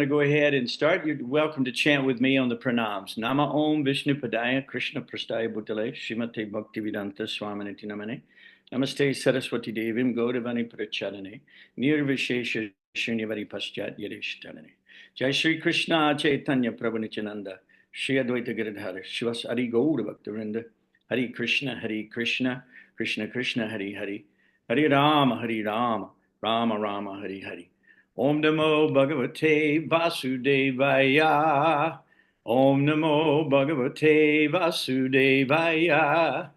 to go ahead and start. You're welcome to chant with me on the pranams. Nama Om Vishnu Padaya Krishna Prastaya Bhutale Srimate Bhaktivedanta Swaminiti Namane Namaste Saraswati Devim Gaudavani Prachadane Nirvishesha Shrinivari Paschat Yadishtanane Jai Shri Krishna Chaitanya Prabhu Nityananda Shri Advaita Giridhara Shivas Hari Gaura Bhaktivinoda Hari Krishna Krishna Krishna Hari Hari Hari Rama Rama Rama Hari Hari Om Namo Bhagavate Vasudevaya. Om Namo Bhagavate Vasudevaya.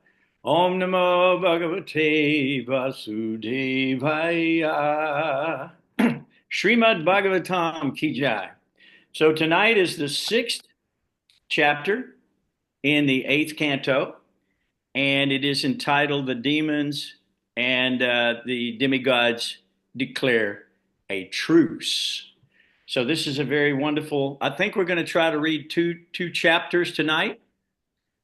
Om Namo Bhagavate Vasudevaya. Srimad Bhagavatam Ki Jai. So tonight is the 6th chapter in the 8th canto, and it is entitled The Demons and the Demigods Declare a Truce. So this is a very wonderful, I think we're going to try to read two chapters tonight.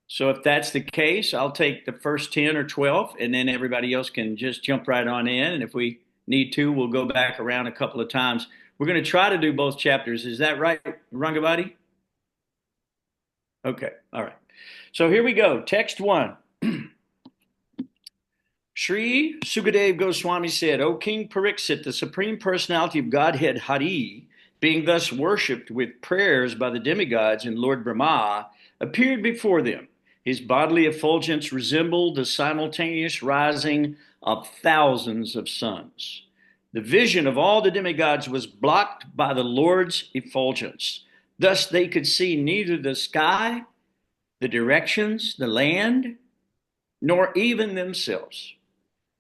So if that's the case, I'll take the first 10 or 12, and then everybody else can just jump right on in. And if we need to, we'll go back around a couple of times. We're going to try to do both chapters. Is that right, Rangavati? Okay, all right. So here we go. Text 1. Sri Sukadev Goswami said, O King Pariksit, the Supreme Personality of Godhead Hari, being thus worshipped with prayers by the demigods and Lord Brahma, appeared before them. His bodily effulgence resembled the simultaneous rising of thousands of suns. The vision of all the demigods was blocked by the Lord's effulgence. Thus they could see neither the sky, the directions, the land, nor even themselves.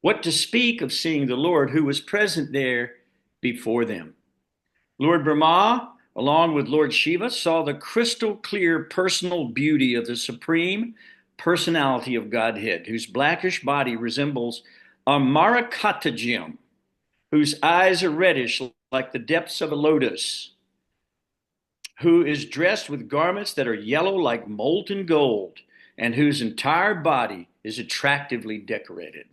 What to speak of seeing the Lord who was present there before them? Lord Brahma, along with Lord Shiva, saw the crystal clear personal beauty of the Supreme Personality of Godhead, whose blackish body resembles a Marakata gem, whose eyes are reddish like the depths of a lotus, who is dressed with garments that are yellow like molten gold, and whose entire body is attractively decorated.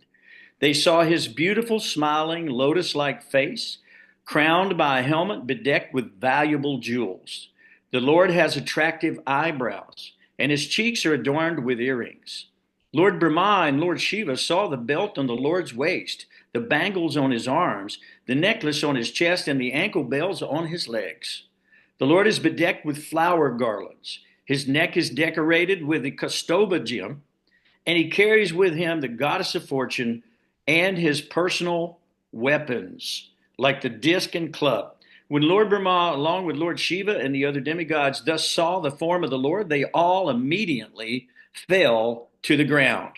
They saw his beautiful, smiling, lotus-like face, crowned by a helmet bedecked with valuable jewels. The Lord has attractive eyebrows, and his cheeks are adorned with earrings. Lord Brahma and Lord Shiva saw the belt on the Lord's waist, the bangles on his arms, the necklace on his chest, and the ankle bells on his legs. The Lord is bedecked with flower garlands. His neck is decorated with the Kaustubha gem, and he carries with him the goddess of fortune and his personal weapons, like the disc and club. When Lord Brahma, along with Lord Shiva and the other demigods, thus saw the form of the Lord, they all immediately fell to the ground,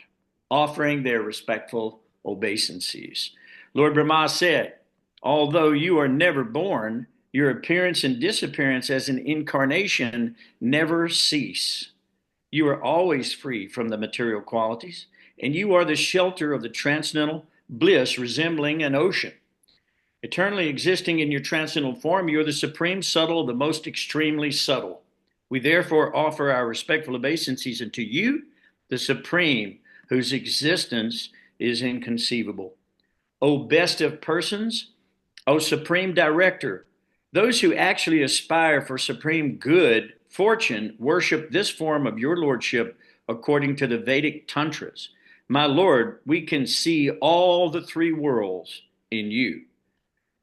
offering their respectful obeisances. Lord Brahma said, although you are never born, your appearance and disappearance as an incarnation never cease. You are always free from the material qualities, and you are the shelter of the transcendental bliss resembling an ocean. Eternally existing in your transcendental form, you are the supreme subtle, the most extremely subtle. We therefore offer our respectful obeisances unto you, the supreme, whose existence is inconceivable. O best of persons, O supreme director, those who actually aspire for supreme good fortune worship this form of your lordship according to the Vedic tantras. My Lord, we can see all the three worlds in you.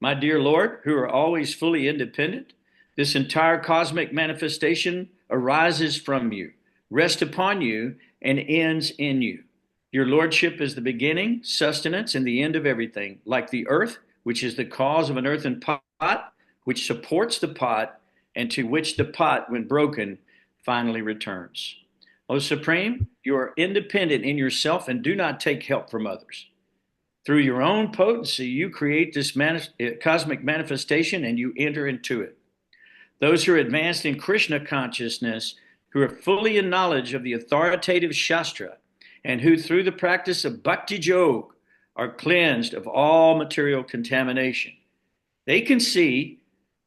My dear Lord, who are always fully independent, this entire cosmic manifestation arises from you, rests upon you, and ends in you. Your lordship is the beginning, sustenance, and the end of everything, like the earth, which is the cause of an earthen pot, which supports the pot, and to which the pot, when broken, finally returns. O Supreme, you are independent in yourself and do not take help from others. Through your own potency, you create this cosmic manifestation and you enter into it. Those who are advanced in Krishna consciousness, who are fully in knowledge of the authoritative Shastra, and who through the practice of Bhakti Yog are cleansed of all material contamination. They can see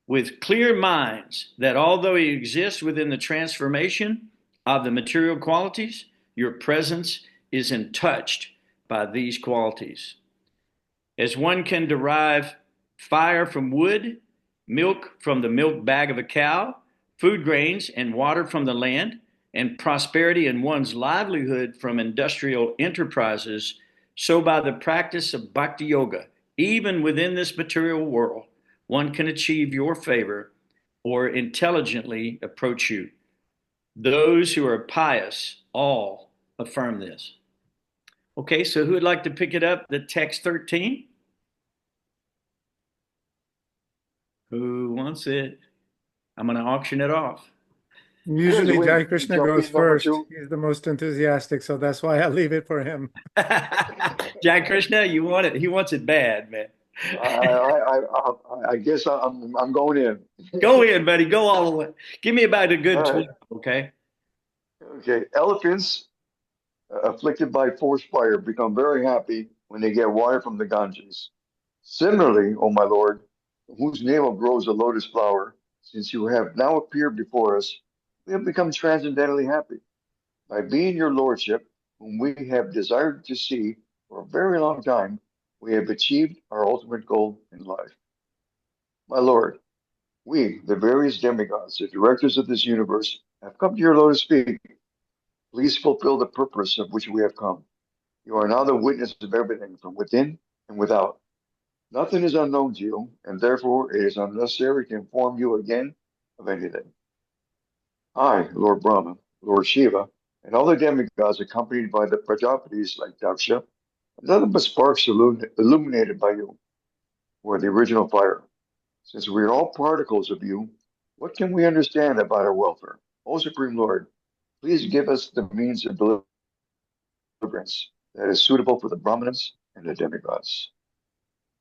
with clear minds that although he exists within the transformation of the material qualities, your presence is untouched by these qualities. As one can derive fire from wood milk from the milk bag of a cow, food grains and water from the land, and prosperity in one's livelihood from industrial enterprises, so by the practice of bhakti yoga, even within this material world, one can achieve your favor or intelligently approach you. Those who are pious all affirm this. Okay, so who would like to pick it up? The text 13? Who wants it? I'm going to auction it off. Usually Wait, Jai Krishna jump goes in number first. two. He's the most enthusiastic, so that's why I leave it for him. Jack Krishna, you want it? He wants it bad, man. I guess I'm going in. Go in, buddy. Go all the way. Give me about a good All 12, right. okay? Okay. Elephants afflicted by forest fire become very happy when they get water from the Ganges. Similarly, O my Lord, whose navel grows a lotus flower, since you have now appeared before us, we have become transcendently happy. By being your lordship, whom we have desired to see for a very long time, we have achieved our ultimate goal in life. My Lord, we, the various demigods, the directors of this universe, have come to your lotus feet. Please fulfill the purpose of which we have come. You are now the witness of everything from within and without. Nothing is unknown to you, and therefore it is unnecessary to inform you again of anything. I, Lord Brahma, Lord Shiva, and all the demigods accompanied by the Prajapatis like Daksha, are nothing but sparks illuminated by you, who are the original fire. Since we are all particles of you, what can we understand about our welfare? O Supreme Lord, please give us the means of deliverance that is suitable for the Brahmanas and the demigods.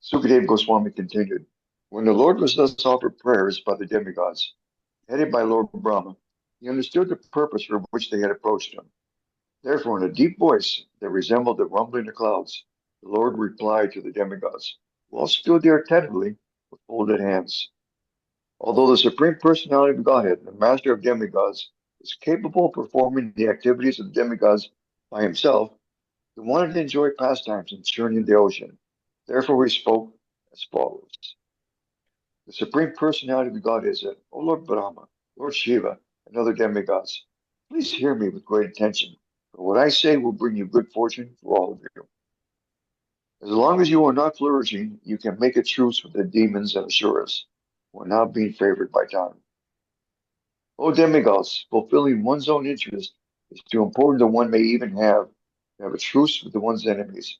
Sukadeva Goswami continued, when the Lord was thus offered prayers by the demigods, headed by Lord Brahma, he understood the purpose for which they had approached him. Therefore, in a deep voice that resembled the rumbling of clouds, the Lord replied to the demigods, who all stood there attentively with folded hands. Although the Supreme Personality of Godhead, the Master of demigods, was capable of performing the activities of the demigods by himself, he wanted to enjoy pastimes in churning the ocean. Therefore, he spoke as follows. The Supreme Personality of Godhead said, O Lord Brahma, Lord Shiva, and other demigods, please hear me with great attention, for what I say will bring you good fortune for all of you. As long as you are not flourishing, you can make a truce with the demons and asuras, who are now being favored by time. O demigods, fulfilling one's own interest is too important that one may even have to have a truce with one's enemies.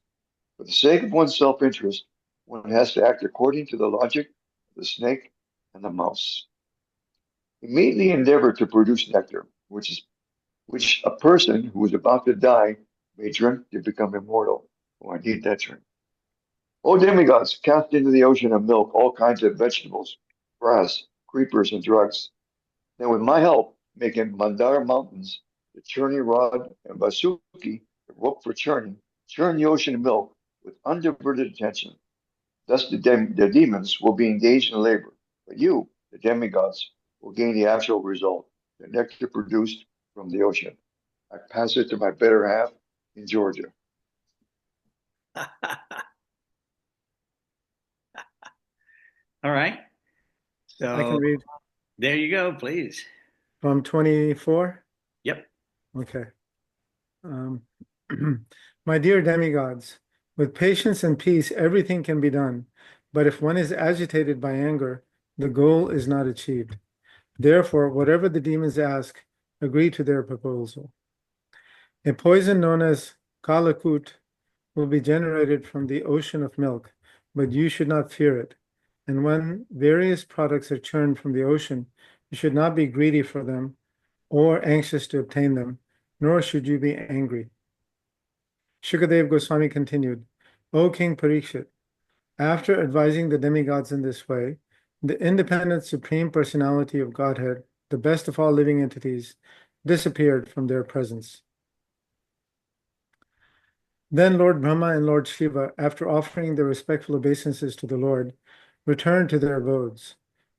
For the sake of one's self-interest, one has to act according to the logic of the snake and the mouse. Immediately endeavor to produce nectar, which a person who is about to die may drink to become immortal. Oh, I need that drink. O demigods, cast into the ocean of milk all kinds of vegetables, grass, creepers, and drugs. Then, with my help, make in Mandara mountains the churning rod and Vasuki, the rope for churning, churn the ocean of milk with undiverted attention. Thus, the demons will be engaged in labor, but you, the demigods, will gain the actual result, the nectar produced from the ocean. I pass it to my better half in Georgia. All right. I can So read there you go, please. from 24. Yep. Okay. Um, my dear demigods, with patience and peace, everything can be done. But if one is agitated by anger, the goal is not achieved. Therefore, whatever the demons ask, agree to their proposal. A poison known as kalakut will be generated from the ocean of milk, but you should not fear it. And when various products are churned from the ocean, you should not be greedy for them or anxious to obtain them, nor should you be angry. Shukadeva Goswami continued, O King Parikshit, after advising the demigods in this way, the independent Supreme Personality of Godhead, the best of all living entities, disappeared from their presence. Then Lord Brahma and Lord Shiva, after offering their respectful obeisances to the Lord, returned to their abodes.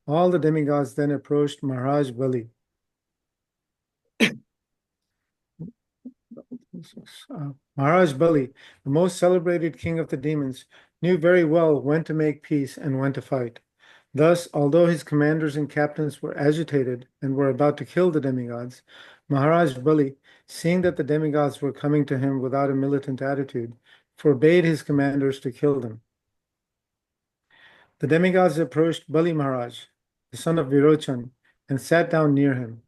All the demigods then approached Maharaj Bali. Maharaj Bali, the most celebrated king of the demons, knew very well when to make peace and when to fight. Thus, although his commanders and captains were agitated and were about to kill the demigods, Maharaj Bali, seeing that the demigods were coming to him without a militant attitude, forbade his commanders to kill them. The demigods approached Bali Maharaj, the son of Virochan, and sat down near him.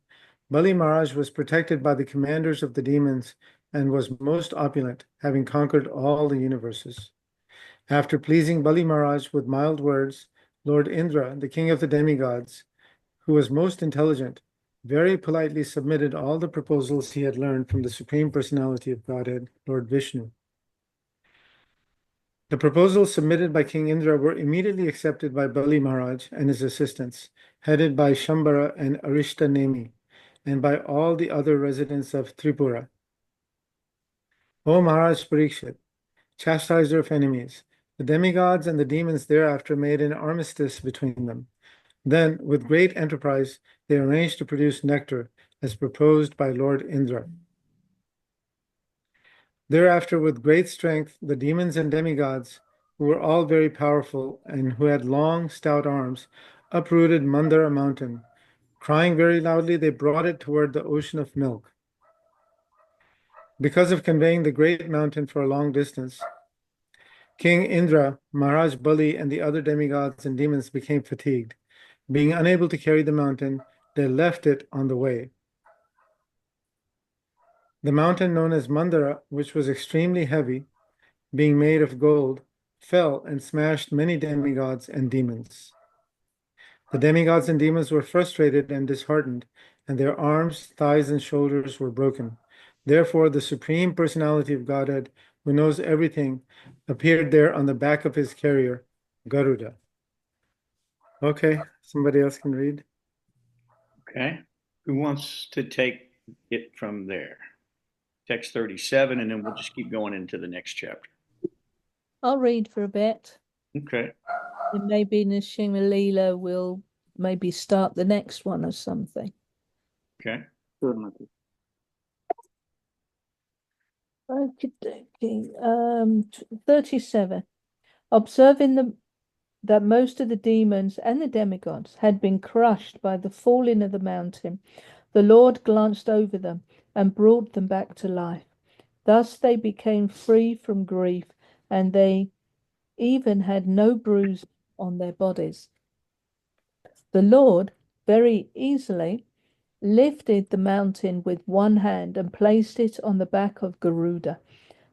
Bali Maharaj was protected by the commanders of the demons and was most opulent, having conquered all the universes. After pleasing Bali Maharaj with mild words, Lord Indra, the king of the demigods, who was most intelligent, very politely submitted all the proposals he had learned from the Supreme Personality of Godhead, Lord Vishnu. The proposals submitted by King Indra were immediately accepted by Bali Maharaj and his assistants, headed by Shambhara and Arishta Nemi, and by all the other residents of Tripura. O Maharaj Parikshit, chastiser of enemies, the demigods and the demons thereafter made an armistice between them. Then, with great enterprise, they arranged to produce nectar, as proposed by Lord Indra. Thereafter, with great strength, the demons and demigods, who were all very powerful and who had long, stout arms, uprooted Mandara mountain. Crying very loudly, they brought it toward the ocean of milk. Because of conveying the great mountain for a long distance, King Indra, Maharaj Bali, and the other demigods and demons became fatigued. Being unable to carry the mountain, they left it on the way. The mountain known as Mandara, which was extremely heavy, being made of gold, fell and smashed many demigods and demons. The demigods and demons were frustrated and disheartened, and their arms, thighs, and shoulders were broken. Therefore, the Supreme Personality of Godhead, who knows everything, appeared there on the back of his carrier, Garuda. Okay, somebody else can read. Okay. Who wants to take it from there? Text 37, and then we'll just keep going into the next chapter. I'll read for a bit. Okay. And maybe Nrsimha Leela will maybe start the next one or something. Okay. Okay. 37. Observing that most of the demons and the demigods had been crushed by the falling of the mountain, the Lord glanced over them and brought them back to life. Thus they became free from grief, and they even had no bruise on their bodies. The Lord very easily lifted the mountain with one hand and placed it on the back of Garuda.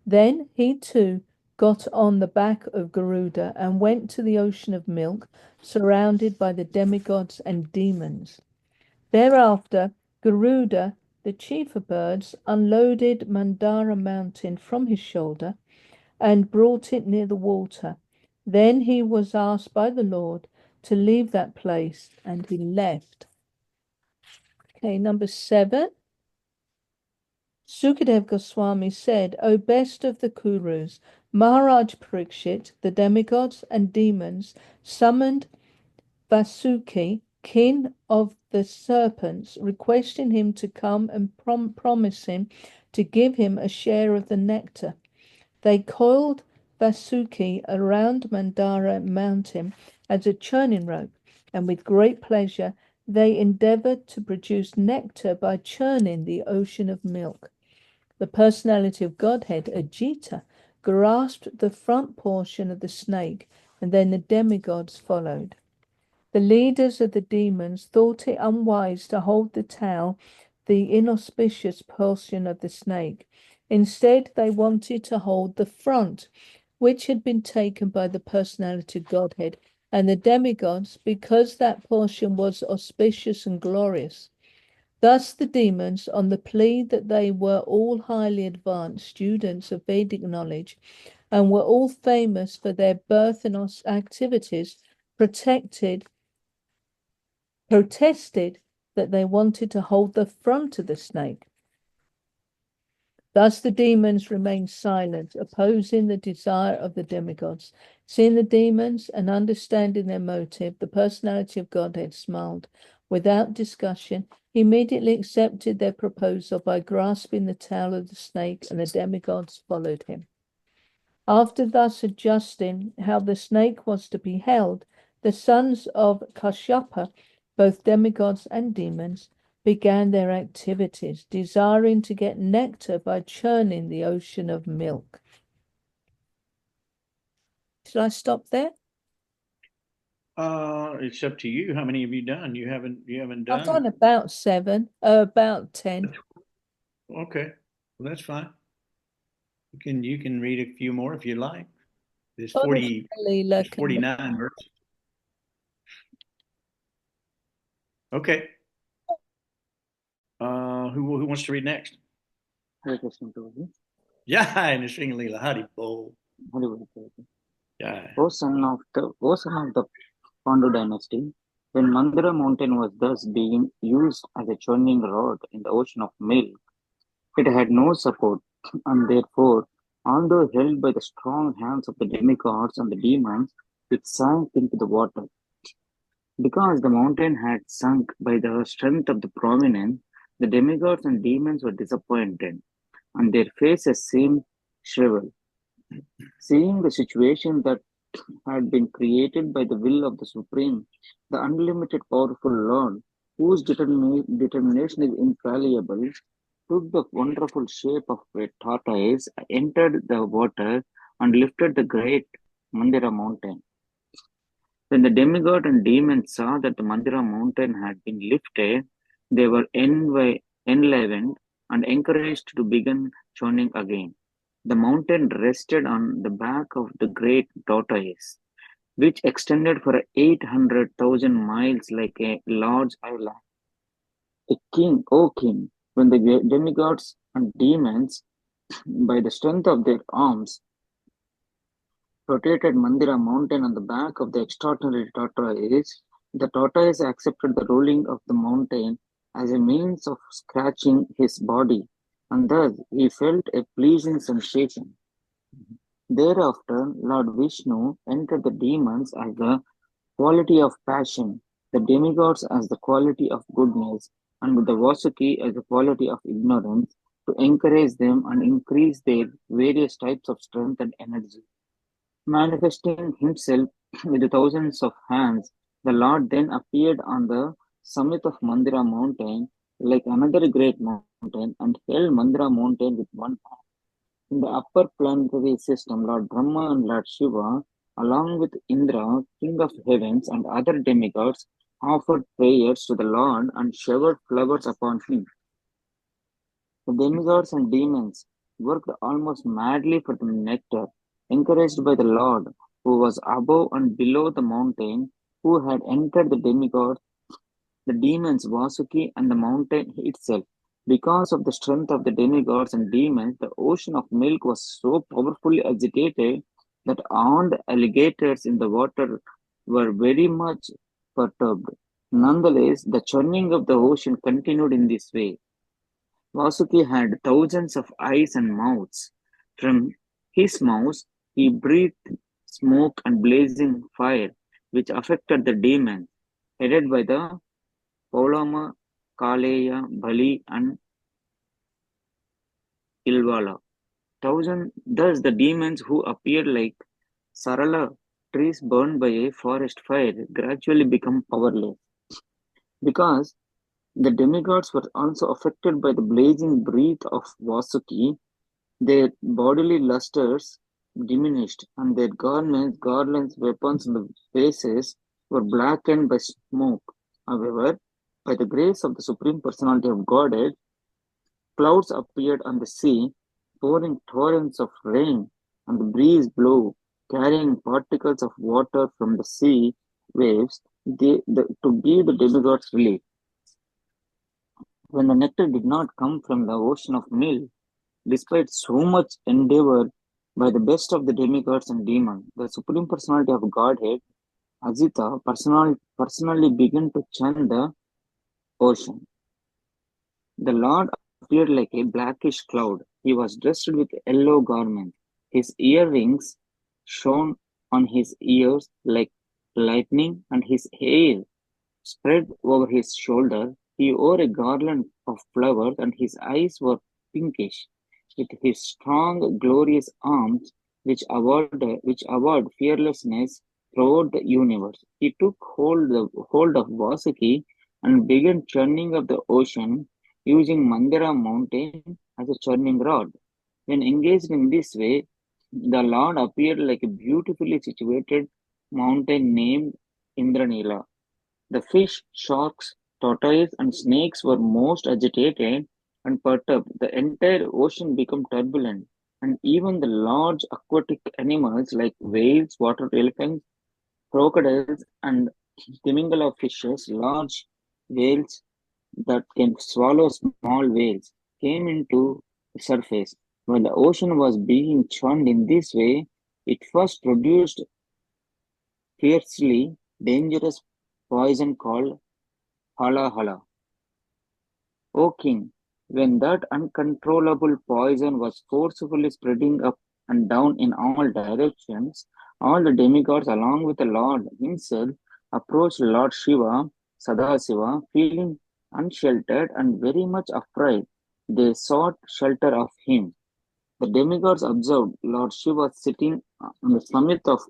Then he too got on the back of Garuda and went to the ocean of milk, surrounded by the demigods and demons. Thereafter, Garuda, the chief of birds, unloaded Mandara mountain from his shoulder and brought it near the water. Then he was asked by the Lord to leave that place, and he left. Okay, number 7. Sukadev Goswami said, O best of the Kurus, Maharaj Parikshit, the demigods and demons, summoned Vasuki, king of the serpents, requesting him to come and promise him to give him a share of the nectar. They coiled Vasuki around Mandara mountain as a churning rope, and with great pleasure they endeavored to produce nectar by churning the ocean of milk. The personality of Godhead, Ajita, grasped the front portion of the snake, and then the demigods followed. The leaders of the demons thought it unwise to hold the tail, the inauspicious portion of the snake. Instead, they wanted to hold the front, which had been taken by the personality of Godhead and the demigods, because that portion was auspicious and glorious. Thus the demons, on the plea that they were all highly advanced students of Vedic knowledge and were all famous for their birth and activities, protested that they wanted to hold the front of the snake. Thus the demons remained silent, opposing the desire of the demigods. Seeing the demons and understanding their motive, the personality of Godhead smiled. Without discussion, he immediately accepted their proposal by grasping the tail of the snake, and the demigods followed him. After thus adjusting how the snake was to be held, The sons of Kashyapa, both demigods and demons, began their activities, desiring to get nectar by churning the ocean of milk. Should I stop there? It's up to you. How many have you done? You haven't I've done. done about 7, about 10. Okay, well, that's fine. You can read a few more if you like. There's 49 verses. Okay. Who wants to read next? Hare Krishna Prabhuji. Jai Nrsimha Leela Hari Bol. Hari Bol Prabhuji. Jai. O son of the Pandu dynasty, when Mandara mountain was thus being used as a churning rod in the ocean of milk, it had no support, and therefore, although held by the strong hands of the demigods and the demons, it sank into the water. Because the mountain had sunk by the strength of the prominence, the demigods and demons were disappointed, and their faces seemed shriveled. Seeing the situation that had been created by the will of the Supreme, the unlimited powerful Lord, whose determination is infallible, took the wonderful shape of a tortoise, entered the water, and lifted the great Mandira mountain. When the demigod and demons saw that the Mandira mountain had been lifted, they were enlivened and encouraged to begin churning again. The mountain rested on the back of the great tortoise, which extended for 800,000 miles like a large island. O king, when the demigods and demons, by the strength of their arms, rotated Mandira mountain on the back of the extraordinary tortoise, the tortoise accepted the rolling of the mountain as a means of scratching his body, and thus he felt a pleasing sensation. Thereafter, Lord Vishnu entered the demons as the quality of passion, the demigods as the quality of goodness, and the Vasuki as the quality of ignorance, to encourage them and increase their various types of strength and energy. Manifesting himself with thousands of hands, the Lord then appeared on the summit of Mandira mountain like another great mountain and held Mandira mountain with one hand. In the upper planetary system, Lord Brahma and Lord Shiva, along with Indra, king of heavens, and other demigods, offered prayers to the Lord and showered flowers upon him. The demigods and demons worked almost madly for the nectar, encouraged by the Lord, who was above and below the mountain, who had entered the demigods, the demons, Vasuki, and the mountain itself. Because of the strength of the demigods and demons, the ocean of milk was so powerfully agitated that armed alligators in the water were very much perturbed. Nonetheless, the churning of the ocean continued in this way. Vasuki had thousands of eyes and mouths. From his mouth he breathed smoke and blazing fire, which affected the demons, headed by the Paulama, Kaleya, Bali, and Ilvala. Thus the demons who appeared like Sarala trees burned by a forest fire gradually become powerless. Because the demigods were also affected by the blazing breath of Vasuki, their bodily lustres diminished, and their garlands, weapons, and faces were blackened by smoke. However, by the grace of the Supreme Personality of Godhead, clouds appeared on the sea, pouring torrents of rain, and the breeze blew, carrying particles of water from the sea waves to give the demigods relief. When the nectar did not come from the ocean of milk, despite so much endeavor by the best of the demigods and demons, the Supreme Personality of Godhead, Ajita, personally began to chant the ocean. The Lord appeared like a blackish cloud. He was dressed with yellow garments. His earrings shone on his ears like lightning, and his hair spread over his shoulder. He wore a garland of flowers, and his eyes were pinkish. With his strong, glorious arms, which avowed fearlessness, throughout the universe. He took hold of Vasuki and began churning of the ocean using Mandara mountain as a churning rod. When engaged in this way, the Lord appeared like a beautifully situated mountain named Indranila. The fish, sharks, tortoises, and snakes were most agitated and perturbed. The entire ocean became turbulent, and even the large aquatic animals like whales, water elephants, crocodiles, and Timingala fishes, large whales that can swallow small whales, came into the surface. When the ocean was being churned in this way, it first produced fiercely dangerous poison called hala hala. O king, when that uncontrollable poison was forcefully spreading up and down in all directions, all the demigods, along with the Lord himself, approached Lord Shiva, Sadasiva, feeling unsheltered and very much afraid. They sought shelter of him. The demigods observed Lord Shiva sitting on the summit of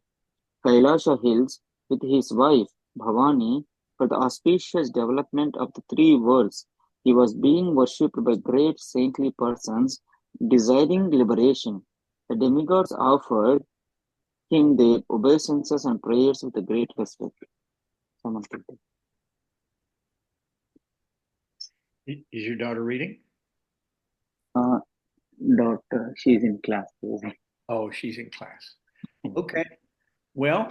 Kailasha hills with his wife Bhavani for the auspicious development of the three worlds. He was being worshipped by great saintly persons desiring liberation. The demigods offered him their obeisances and prayers with a great respect. Someone take that. Is your daughter reading? Doctor, she's in class. Oh, she's in class. Okay. Well,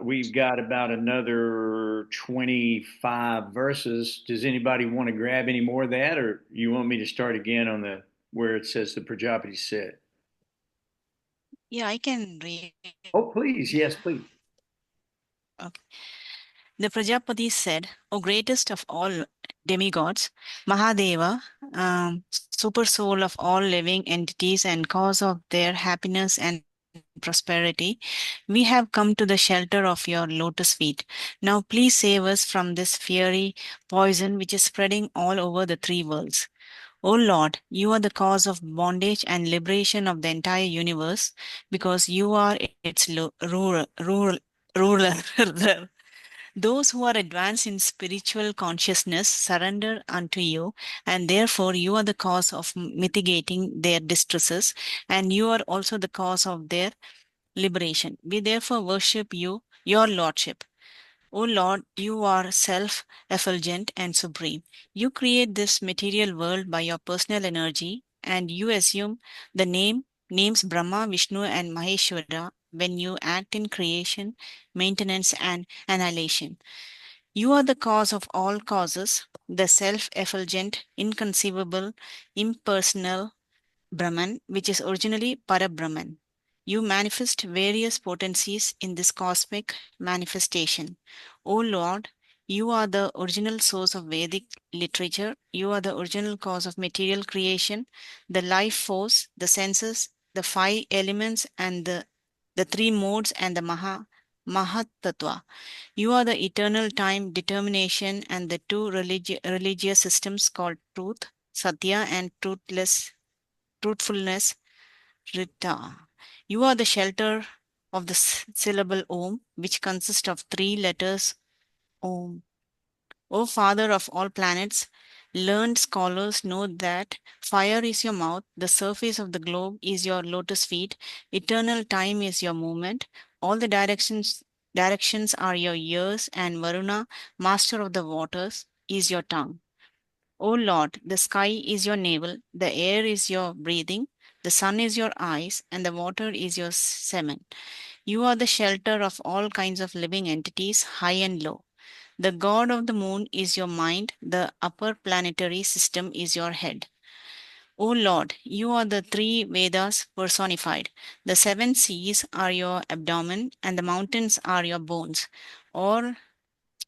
we've got about another 25 verses. Does anybody want to grab any more of that, or you want me to start again on the where it says the Prajapati said? Yeah, I can read. Oh, please. Yes, please. Okay. The Prajapati said, O greatest of all demigods, Mahadeva, super soul of all living entities and cause of their happiness and prosperity, we have come to the shelter of your lotus feet. Now please save us from this fiery poison which is spreading all over the three worlds. O Lord, you are the cause of bondage and liberation of the entire universe because you are its ruler. Those who are advanced in spiritual consciousness surrender unto you, and therefore you are the cause of mitigating their distresses, and you are also the cause of their liberation. We therefore worship you, your Lordship. O Lord, you are self-effulgent and supreme. You create this material world by your personal energy, and you assume the names Brahma, Vishnu, and Maheshwara when you act in creation, maintenance, and annihilation. You are the cause of all causes, the self-effulgent, inconceivable, impersonal Brahman, which is originally Parabrahman. You manifest various potencies in this cosmic manifestation. O Lord, you are the original source of Vedic literature. You are the original cause of material creation, the life force, the senses, the five elements, and the three modes, and the Mahat Tattva. You are the eternal time, determination, and the two religious systems called truth, Satya, and truthfulness, Rita. You are the shelter of the syllable Om, which consists of three letters Om. O Father of all planets, learned scholars know that fire is your mouth, the surface of the globe is your lotus feet, eternal time is your movement, all the directions are your ears, and Varuna, master of the waters, is your tongue. O Lord, the sky is your navel, the air is your breathing, the sun is your eyes, and the water is your semen. You are the shelter of all kinds of living entities, high and low. The god of the moon is your mind, the upper planetary system is your head. O Lord, you are the three Vedas personified. The seven seas are your abdomen, and the mountains are your bones. Or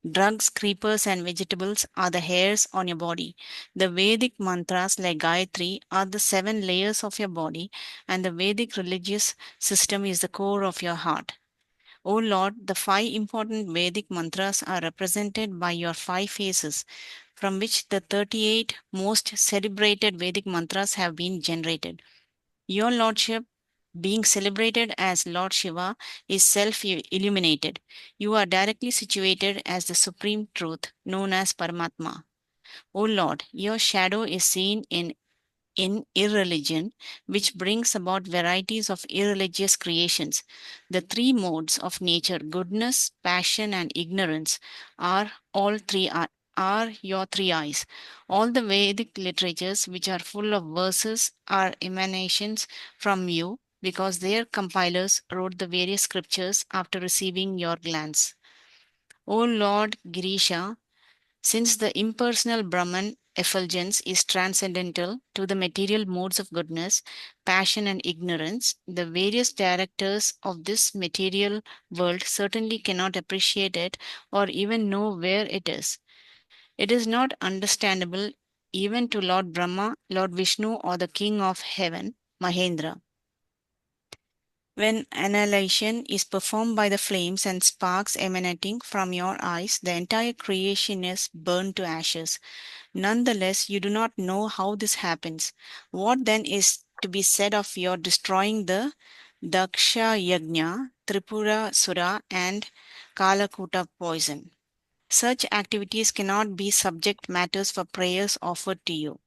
drugs, creepers, and vegetables are the hairs on your body. The Vedic mantras like Gayatri are the seven layers of your body, and the Vedic religious system is the core of your heart. O Lord, the five important Vedic mantras are represented by your five faces, from which the 38 most celebrated Vedic mantras have been generated. Your Lordship, being celebrated as Lord Shiva, is self-illuminated. You are directly situated as the supreme truth, known as Paramatma. O Lord, your shadow is seen in irreligion, which brings about varieties of irreligious creations. The three modes of nature, goodness, passion, and ignorance, are your three eyes. All the Vedic literatures, which are full of verses, are emanations from you, because their compilers wrote the various scriptures after receiving your glance. O Lord Girisha, since the impersonal Brahman effulgence is transcendental to the material modes of goodness, passion, and ignorance, the various directors of this material world certainly cannot appreciate it or even know where it is. It is not understandable even to Lord Brahma, Lord Vishnu, or the King of Heaven, Mahendra. When annihilation is performed by the flames and sparks emanating from your eyes, the entire creation is burned to ashes. Nonetheless, you do not know how this happens. What then is to be said of your destroying the Daksha Yajna, Tripura Sura, and Kalakuta poison? Such activities cannot be subject matters for prayers offered to you.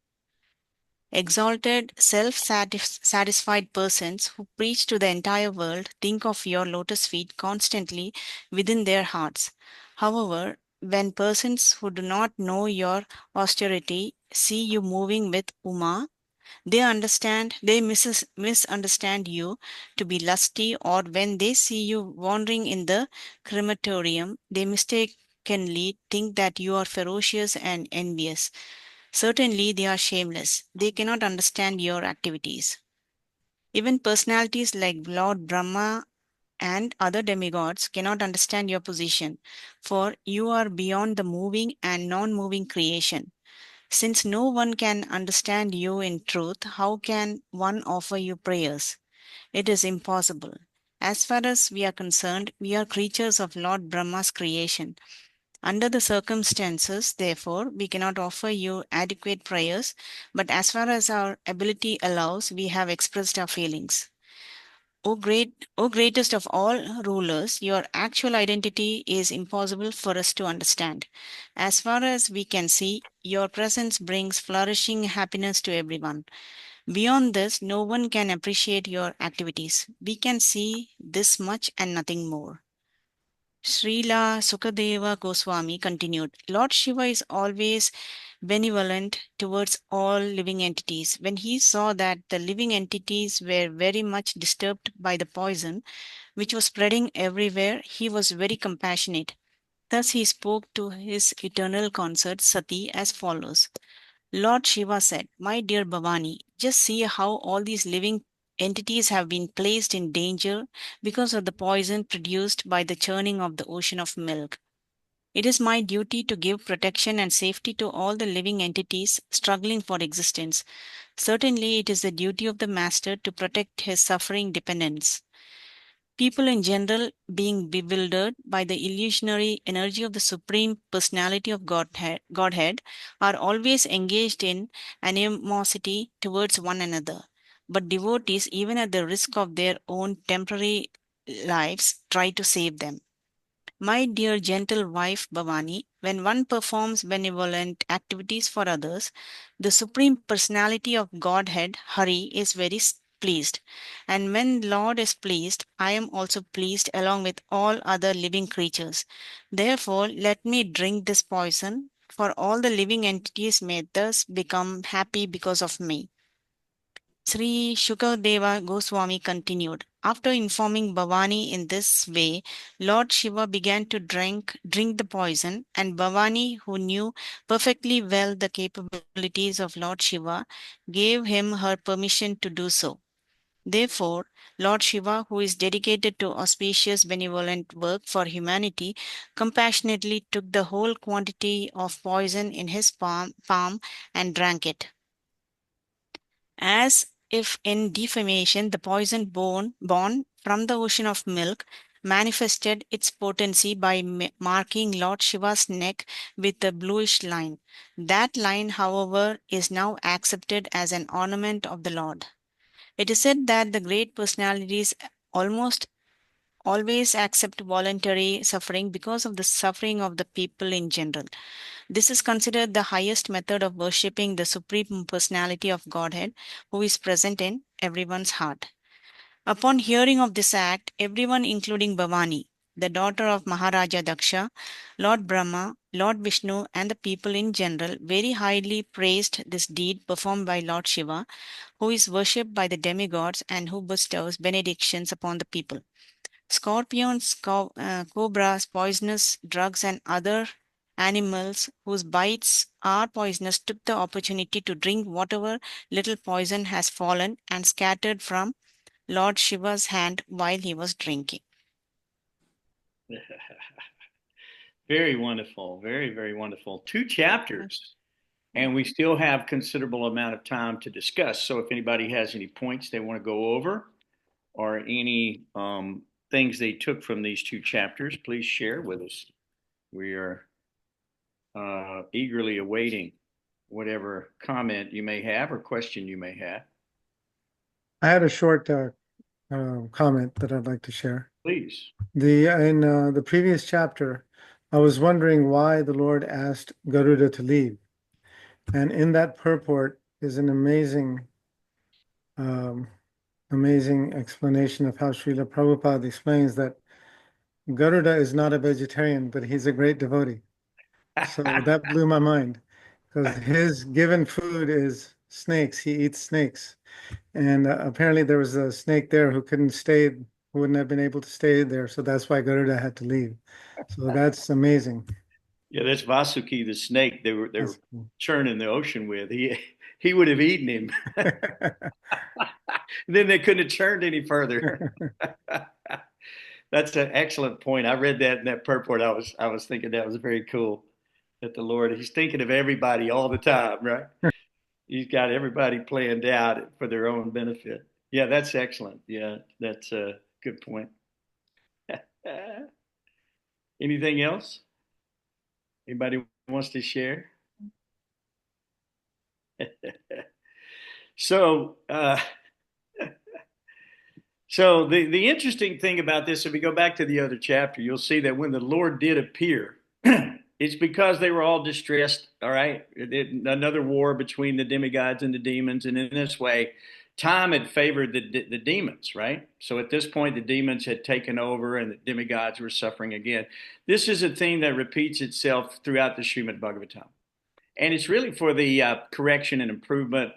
Exalted, self-satisfied persons who preach to the entire world think of your lotus feet constantly within their hearts. However, when persons who do not know your austerity see you moving with Uma, they misunderstand you to be lusty, or when they see you wandering in the crematorium, they mistakenly think that you are ferocious and envious. Certainly, they are shameless. They cannot understand your activities. Even personalities like Lord Brahma and other demigods cannot understand your position, for you are beyond the moving and non moving creation. Since no one can understand you in truth, how can one offer you prayers? It is impossible. As far as we are concerned, we are creatures of Lord Brahma's creation. Under the circumstances, therefore, we cannot offer you adequate prayers, but as far as our ability allows, we have expressed our feelings. O greatest of all rulers, your actual identity is impossible for us to understand. As far as we can see, your presence brings flourishing happiness to everyone. Beyond this, no one can appreciate your activities. We can see this much and nothing more. Srila Sukadeva Goswami continued, Lord Shiva is always benevolent towards all living entities. When he saw that the living entities were very much disturbed by the poison, which was spreading everywhere, he was very compassionate. Thus he spoke to his eternal consort Sati as follows. Lord Shiva said, My dear Bhavani, just see how all these living entities have been placed in danger because of the poison produced by the churning of the ocean of milk. It is my duty to give protection and safety to all the living entities struggling for existence. Certainly, it is the duty of the Master to protect his suffering dependents. People in general, being bewildered by the illusionary energy of the Supreme Personality of Godhead, are always engaged in animosity towards one another. But devotees, even at the risk of their own temporary lives, try to save them. My dear gentle wife Bhavani, when one performs benevolent activities for others, the Supreme Personality of Godhead, Hari, is very pleased. And when Lord is pleased, I am also pleased along with all other living creatures. Therefore, let me drink this poison, for all the living entities may thus become happy because of me. Sri Shukadeva Goswami continued. After informing Bhavani in this way, Lord Shiva began to drink the poison, and Bhavani, who knew perfectly well the capabilities of Lord Shiva, gave him her permission to do so. Therefore, Lord Shiva, who is dedicated to auspicious benevolent work for humanity, compassionately took the whole quantity of poison in his palm and drank it. As if in defamation, the poison born from the ocean of milk manifested its potency by marking Lord Shiva's neck with a bluish line. That line, however, is now accepted as an ornament of the Lord. It is said that the great personalities almost always accept voluntary suffering because of the suffering of the people in general. This is considered the highest method of worshipping the Supreme Personality of Godhead, who is present in everyone's heart. Upon hearing of this act, everyone, including Bhavani, the daughter of Maharaja Daksha, Lord Brahma, Lord Vishnu, and the people in general, very highly praised this deed performed by Lord Shiva, who is worshipped by the demigods and who bestows benedictions upon the people. Scorpions, cobras, poisonous drugs, and other animals whose bites are poisonous took the opportunity to drink whatever little poison has fallen and scattered from Lord Shiva's hand while he was drinking. Very wonderful. Very, very wonderful. 2 chapters, and we still have considerable amount of time to discuss. So if anybody has any points they want to go over or any things they took from these 2 chapters, please share with us. We are eagerly awaiting whatever comment you may have or question you may have. I had a short comment that I'd like to share. Please. In the previous chapter, I was wondering why the Lord asked Garuda to leave. And in that purport is an amazing explanation of how Srila Prabhupada explains that Garuda is not a vegetarian, but he's a great devotee. So that blew my mind because his given food is snakes. He eats snakes. And apparently there was a snake there who wouldn't have been able to stay there. So that's why Garuda had to leave. So that's amazing. Yeah, that's Vasuki the snake they were Cool. churning the ocean with. He would have eaten him. Then they couldn't have churned any further. That's an excellent point. I read that in that purport. I was thinking that was very cool. That the Lord, He's thinking of everybody all the time, right? He's got everybody planned out for their own benefit. Yeah, that's excellent. Yeah, that's a good point. Anything else? Anybody wants to share? So, so the interesting thing about this, if we go back to the other chapter, you'll see that when the Lord did appear, it's because they were all distressed. All right, another war between the demigods and the demons, and in this way, time had favored the demons, right? So at this point, the demons had taken over, and the demigods were suffering again. This is a theme that repeats itself throughout the Srimad Bhagavatam, and it's really for the correction and improvement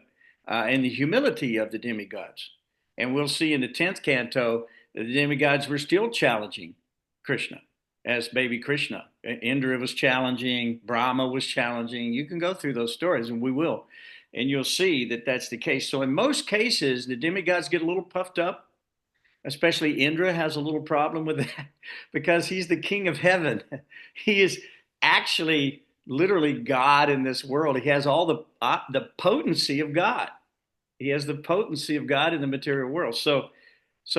and the humility of the demigods. And we'll see in the 10th canto that the demigods were still challenging Krishna as baby Krishna. Indra was challenging, Brahma was challenging. You can go through those stories, and we will. And you'll see that that's the case. So in most cases, the demigods get a little puffed up. Especially Indra has a little problem with that because he's the king of heaven. He is actually literally God in this world. He has all the potency of God. He has the potency of God in the material world. So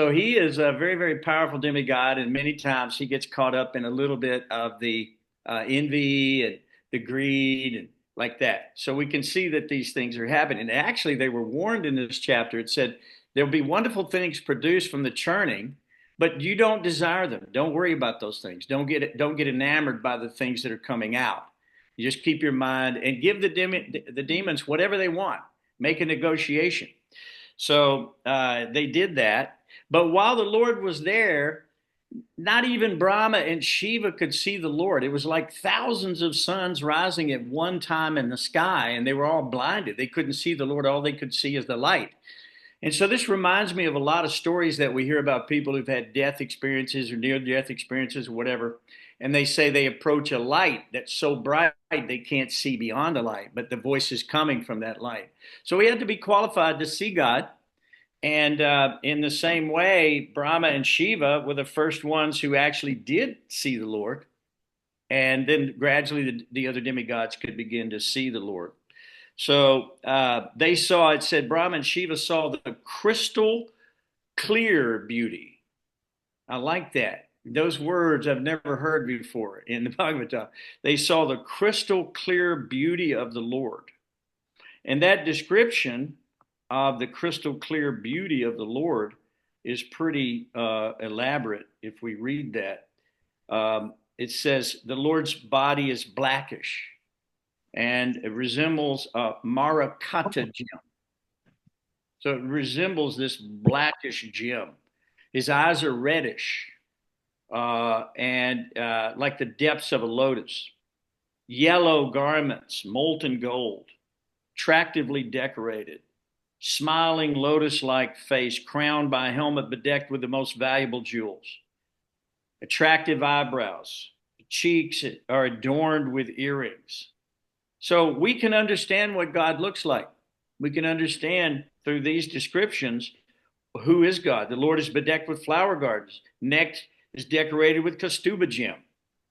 he is a very, very powerful demigod, and many times he gets caught up in a little bit of the envy and the greed and like that. So we can see that these things are happening. And actually, they were warned in this chapter. It said there'll be wonderful things produced from the churning, but you don't desire them. Don't worry about those things. Don't get enamored by the things that are coming out. You just keep your mind and give the demons whatever they want. Make a negotiation. So they did that. But while the Lord was there, not even Brahma and Shiva could see the Lord. It was like thousands of suns rising at one time in the sky, and they were all blinded. They couldn't see the Lord. All they could see is the light. And so this reminds me of a lot of stories that we hear about people who've had death experiences or near-death experiences or whatever. And they say they approach a light that's so bright they can't see beyond the light, but the voice is coming from that light. So we had to be qualified to see God. And in the same way, Brahma and Shiva were the first ones who actually did see the Lord. And then gradually the other demigods could begin to see the Lord. So they saw, it said, Brahma and Shiva saw the crystal clear beauty. I like that. Those words I've never heard before in the Bhagavatam. They saw the crystal clear beauty of the Lord. And that description of the crystal clear beauty of the Lord is pretty elaborate if we read that. It says the Lord's body is blackish and it resembles a Marakata gem. So it resembles this blackish gem. His eyes are reddish and like the depths of a lotus. Yellow garments, molten gold, attractively decorated. Smiling lotus-like face crowned by a helmet bedecked with the most valuable jewels. Attractive eyebrows. Cheeks are adorned with earrings. So we can understand what God looks like. We can understand through these descriptions who is God. The Lord is bedecked with flower gardens. Neck is decorated with kastuba gem.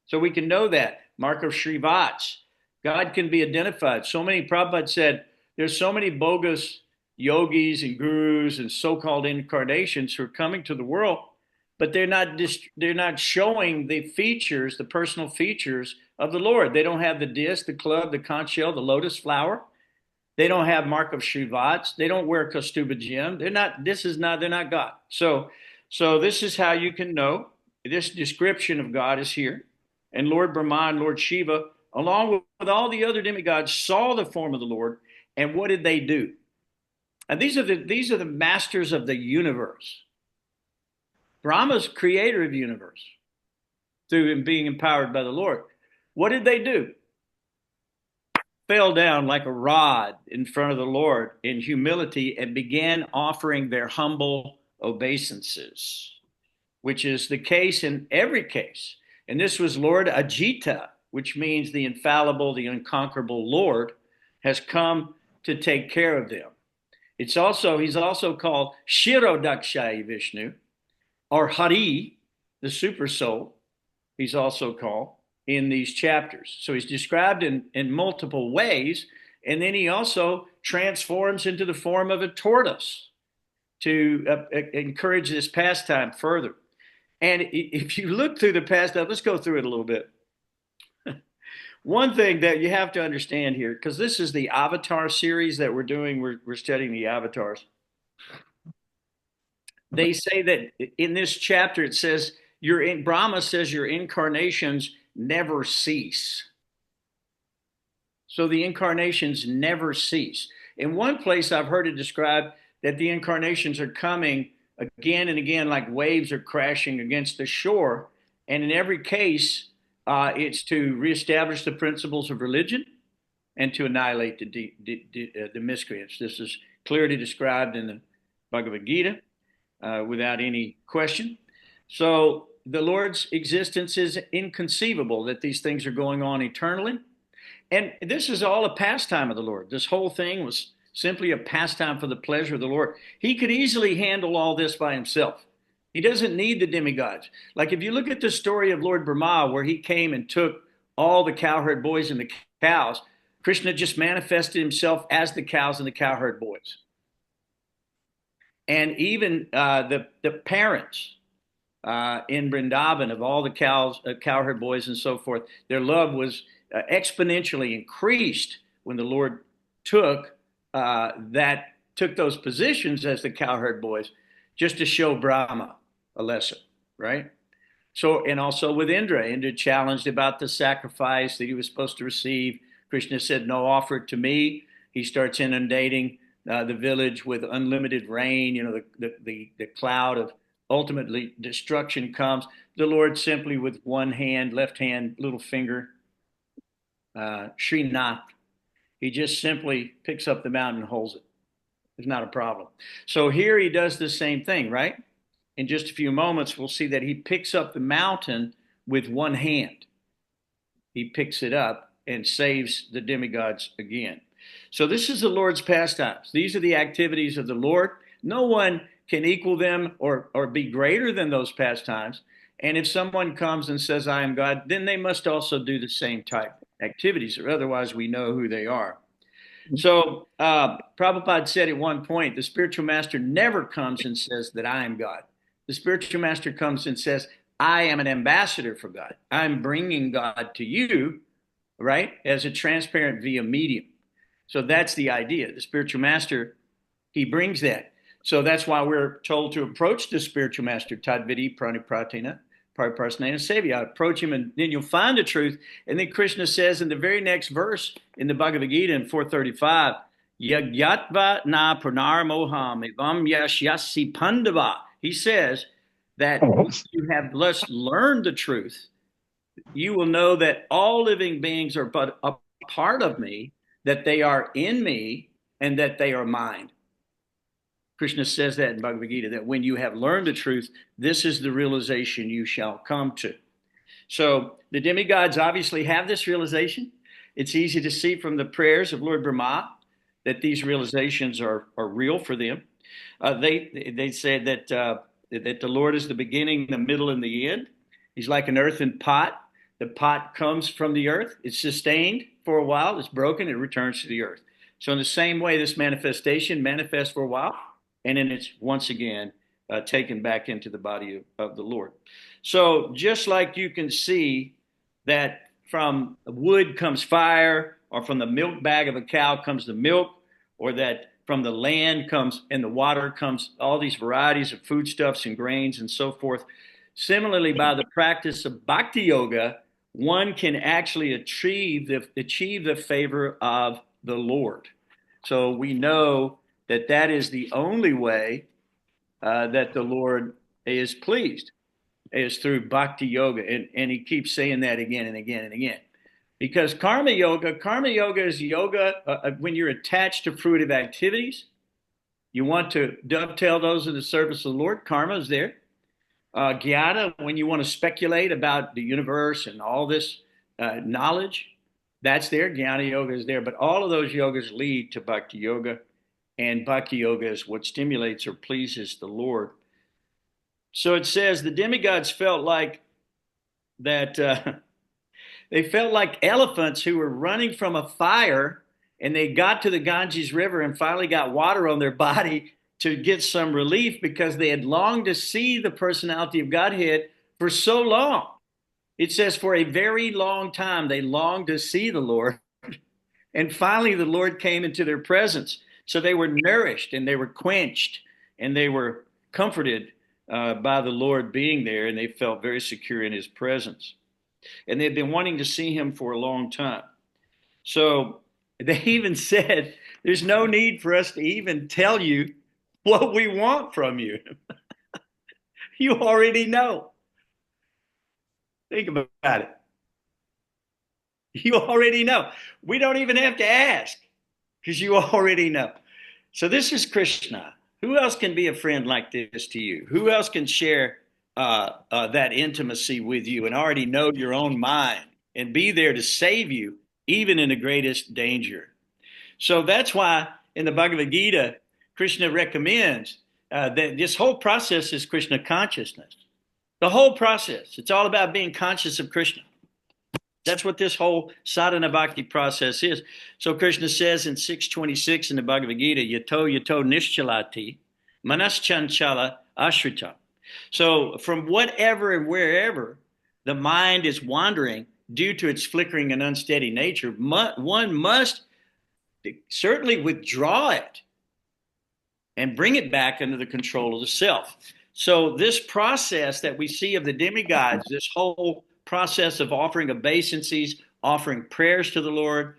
So we can know that. Mark of Shrivats. God can be identified. So many, Prabhupada said, there's so many bogus yogis and gurus and so-called incarnations who are coming to the world, but they're not showing the features, the personal features of the Lord. They don't have the disc, the club, the conch shell, the lotus flower. They don't have mark of Shrivats. They don't wear kastuba gem. They're not God. So this is how you can know. This description of God is here. And Lord Brahma and Lord Shiva, along with all the other demigods, saw the form of the Lord. And what did they do? And these are the masters of the universe. Brahma's creator of the universe through him being empowered by the Lord. What did they do? Fell down like a rod in front of the Lord in humility and began offering their humble obeisances, which is the case in every case. And this was Lord Ajita, which means the infallible, the unconquerable Lord has come to take care of them. He's also called Shirodakshai Vishnu, or Hari, the super soul, he's also called in these chapters. So he's described in multiple ways, and then he also transforms into the form of a tortoise to encourage this pastime further. And if you look through the pastime, let's go through it a little bit. One thing that you have to understand here, because this is the Avatar series that we're doing, we're studying the avatars. They say that in this chapter, it says, Brahma says your incarnations never cease. So the incarnations never cease. In one place, I've heard it described that the incarnations are coming again and again, like waves are crashing against the shore. And in every case, it's to reestablish the principles of religion and to annihilate the miscreants. This is clearly described in the Bhagavad Gita without any question. So the Lord's existence is inconceivable, that these things are going on eternally. And this is all a pastime of the Lord. This whole thing was simply a pastime for the pleasure of the Lord. He could easily handle all this by himself. He doesn't need the demigods. Like if you look at the story of Lord Brahma, where he came and took all the cowherd boys and the cows, Krishna just manifested himself as the cows and the cowherd boys. And even the parents in Vrindavan of all the cowherd boys and so forth, their love was exponentially increased when the Lord took those positions as the cowherd boys, just to show Brahma a lesson, right? So, and also with Indra challenged about the sacrifice that he was supposed to receive. Krishna said, no, offer it to me. He starts inundating the village with unlimited rain. You know, the cloud of ultimately destruction comes. The Lord simply with one hand, left hand, little finger, Srinath, he just simply picks up the mountain and holds it. It's not a problem. So here he does the same thing, right? In just a few moments, we'll see that he picks up the mountain with one hand. He picks it up and saves the demigods again. So this is the Lord's pastimes. These are the activities of the Lord. No one can equal them or be greater than those pastimes. And if someone comes and says, I am God, then they must also do the same type activities, or otherwise we know who they are. So Prabhupada said at one point, the spiritual master never comes and says that I am God. The spiritual master comes and says, I am an ambassador for God. I'm bringing God to you, right, as a transparent via medium. So that's the idea. The spiritual master He brings that. So that's why we're told to approach the spiritual master, Tadvidi Pranipratina, Pariprasnena Sevya. Approach him and then you'll find the truth. And then Krishna says in the very next verse in the Bhagavad Gita in 435, Yagyatva na pranarmoham evam yashyasi pandava. He says that once you have thus learned the truth, you will know that all living beings are but a part of me, that they are in me, and that they are mine. Krishna says that in Bhagavad Gita, that when you have learned the truth, this is the realization you shall come to. So the demigods obviously have this realization. It's easy to see from the prayers of Lord Brahma that these realizations are real for them. They say that the Lord is the beginning, the middle, and the end. He's like an earthen pot. The pot comes from the earth. It's sustained for a while. It's broken. It returns to the earth. So in the same way, this manifestation manifests for a while, and then it's once again taken back into the body of the Lord. So just like you can see that from wood comes fire, or from the milk bag of a cow comes the milk, or that from the land comes and the water comes all these varieties of foodstuffs and grains and so forth. Similarly, by the practice of bhakti yoga, one can actually achieve the favor of the Lord. So we know that that is the only way that the Lord is pleased, is through bhakti yoga. And he keeps saying that again and again and again. Because karma yoga is yoga when you're attached to fruitive activities. You want to dovetail those in the service of the Lord. Karma is there. Jnana, when you want to speculate about the universe and all this knowledge, that's there. Jnana yoga is there. But all of those yogas lead to bhakti yoga. And bhakti yoga is what stimulates or pleases the Lord. So it says the demigods felt like that. They felt like elephants who were running from a fire, and they got to the Ganges River and finally got water on their body to get some relief because they had longed to see the personality of Godhead for so long. It says for a very long time they longed to see the Lord. And finally the Lord came into their presence. So they were nourished and they were quenched and they were comforted by the Lord being there, and they felt very secure in his presence. And they'd been wanting to see him for a long time. So they even said, there's no need for us to even tell you what we want from you. You already know. Think about it. You already know. We don't even have to ask because you already know. So this is Krishna. Who else can be a friend like this to you? Who else can share that intimacy with you and already know your own mind and be there to save you even in the greatest danger? So that's why in the Bhagavad Gita, Krishna recommends that this whole process is Krishna consciousness. The whole process. It's all about being conscious of Krishna. That's what this whole sadhana bhakti process is. So Krishna says in 626 in the Bhagavad Gita, yato nischalati manaschanchala ashrita. So from whatever and wherever the mind is wandering due to its flickering and unsteady nature, one must certainly withdraw it and bring it back under the control of the self. So this process that we see of the demigods, this whole process of offering obeisances, offering prayers to the Lord,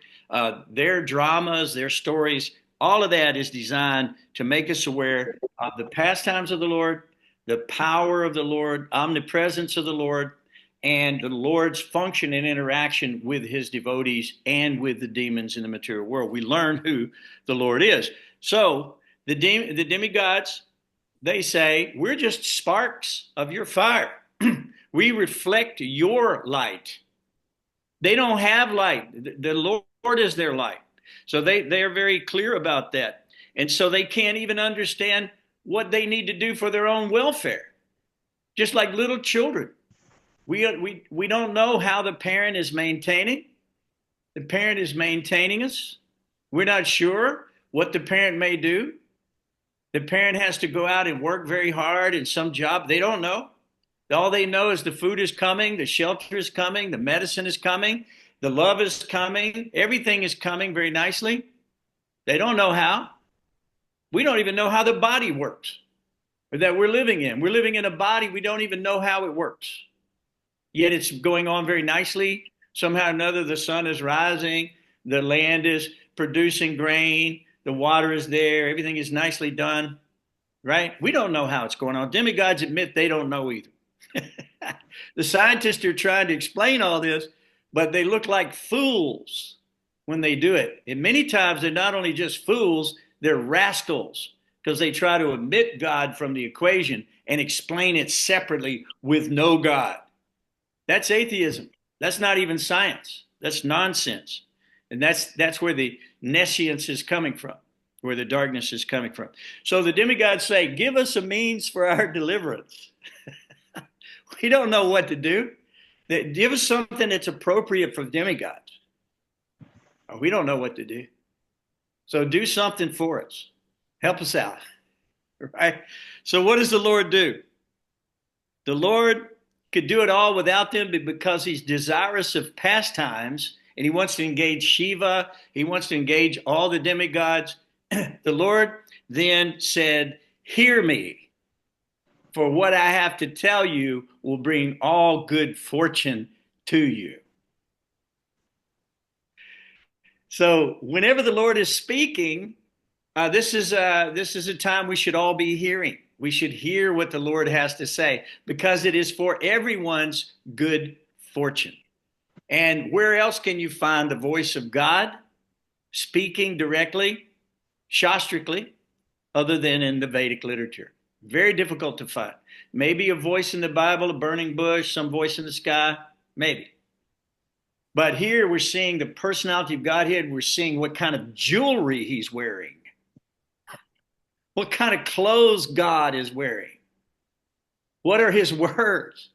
their dramas, their stories, all of that is designed to make us aware of the pastimes of the Lord, the power of the Lord, omnipresence of the Lord, and the Lord's function and interaction with his devotees and with the demons in the material world. We learn who the Lord is. So the demigods, they say, we're just sparks of your fire. We reflect your light. They don't have light. The Lord is their light. So they are very clear about that. And so they can't even understand what they need to do for their own welfare. Just like little children. We don't know how the parent is maintaining. The parent is maintaining us. We're not sure what the parent may do. The parent has to go out and work very hard in some job. They don't know. All they know is the food is coming, the shelter is coming, the medicine is coming, the love is coming. Everything is coming very nicely. They don't know how. We don't even know how the body works that we're living in. We're living in a body, we don't even know how it works. Yet it's going on very nicely. Somehow or another, the sun is rising, the land is producing grain, the water is there, everything is nicely done, right? We don't know how it's going on. Demigods admit they don't know either. The scientists are trying to explain all this, but they look like fools when they do it. And many times they're not only just fools, they're rascals because they try to omit God from the equation and explain it separately with no God. That's atheism. That's not even science. That's nonsense. And that's where the nescience is coming from, where the darkness is coming from. So the demigods say, give us a means for our deliverance. We don't know what to do. Give us something that's appropriate for demigods. We don't know what to do. So do something for us. Help us out. Right? So what does the Lord do? The Lord could do it all without them, but because he's desirous of pastimes and he wants to engage Shiva, he wants to engage all the demigods. The Lord then said, hear me, for what I have to tell you will bring all good fortune to you. So whenever the Lord is speaking, this is a time we should all be hearing. We should hear what the Lord has to say because it is for everyone's good fortune. And where else can you find the voice of God speaking directly, shastrically, other than in the Vedic literature? Very difficult to find. Maybe a voice in the Bible, a burning bush, some voice in the sky, maybe. But here we're seeing the personality of Godhead. We're seeing what kind of jewelry he's wearing, what kind of clothes God is wearing. What are his words?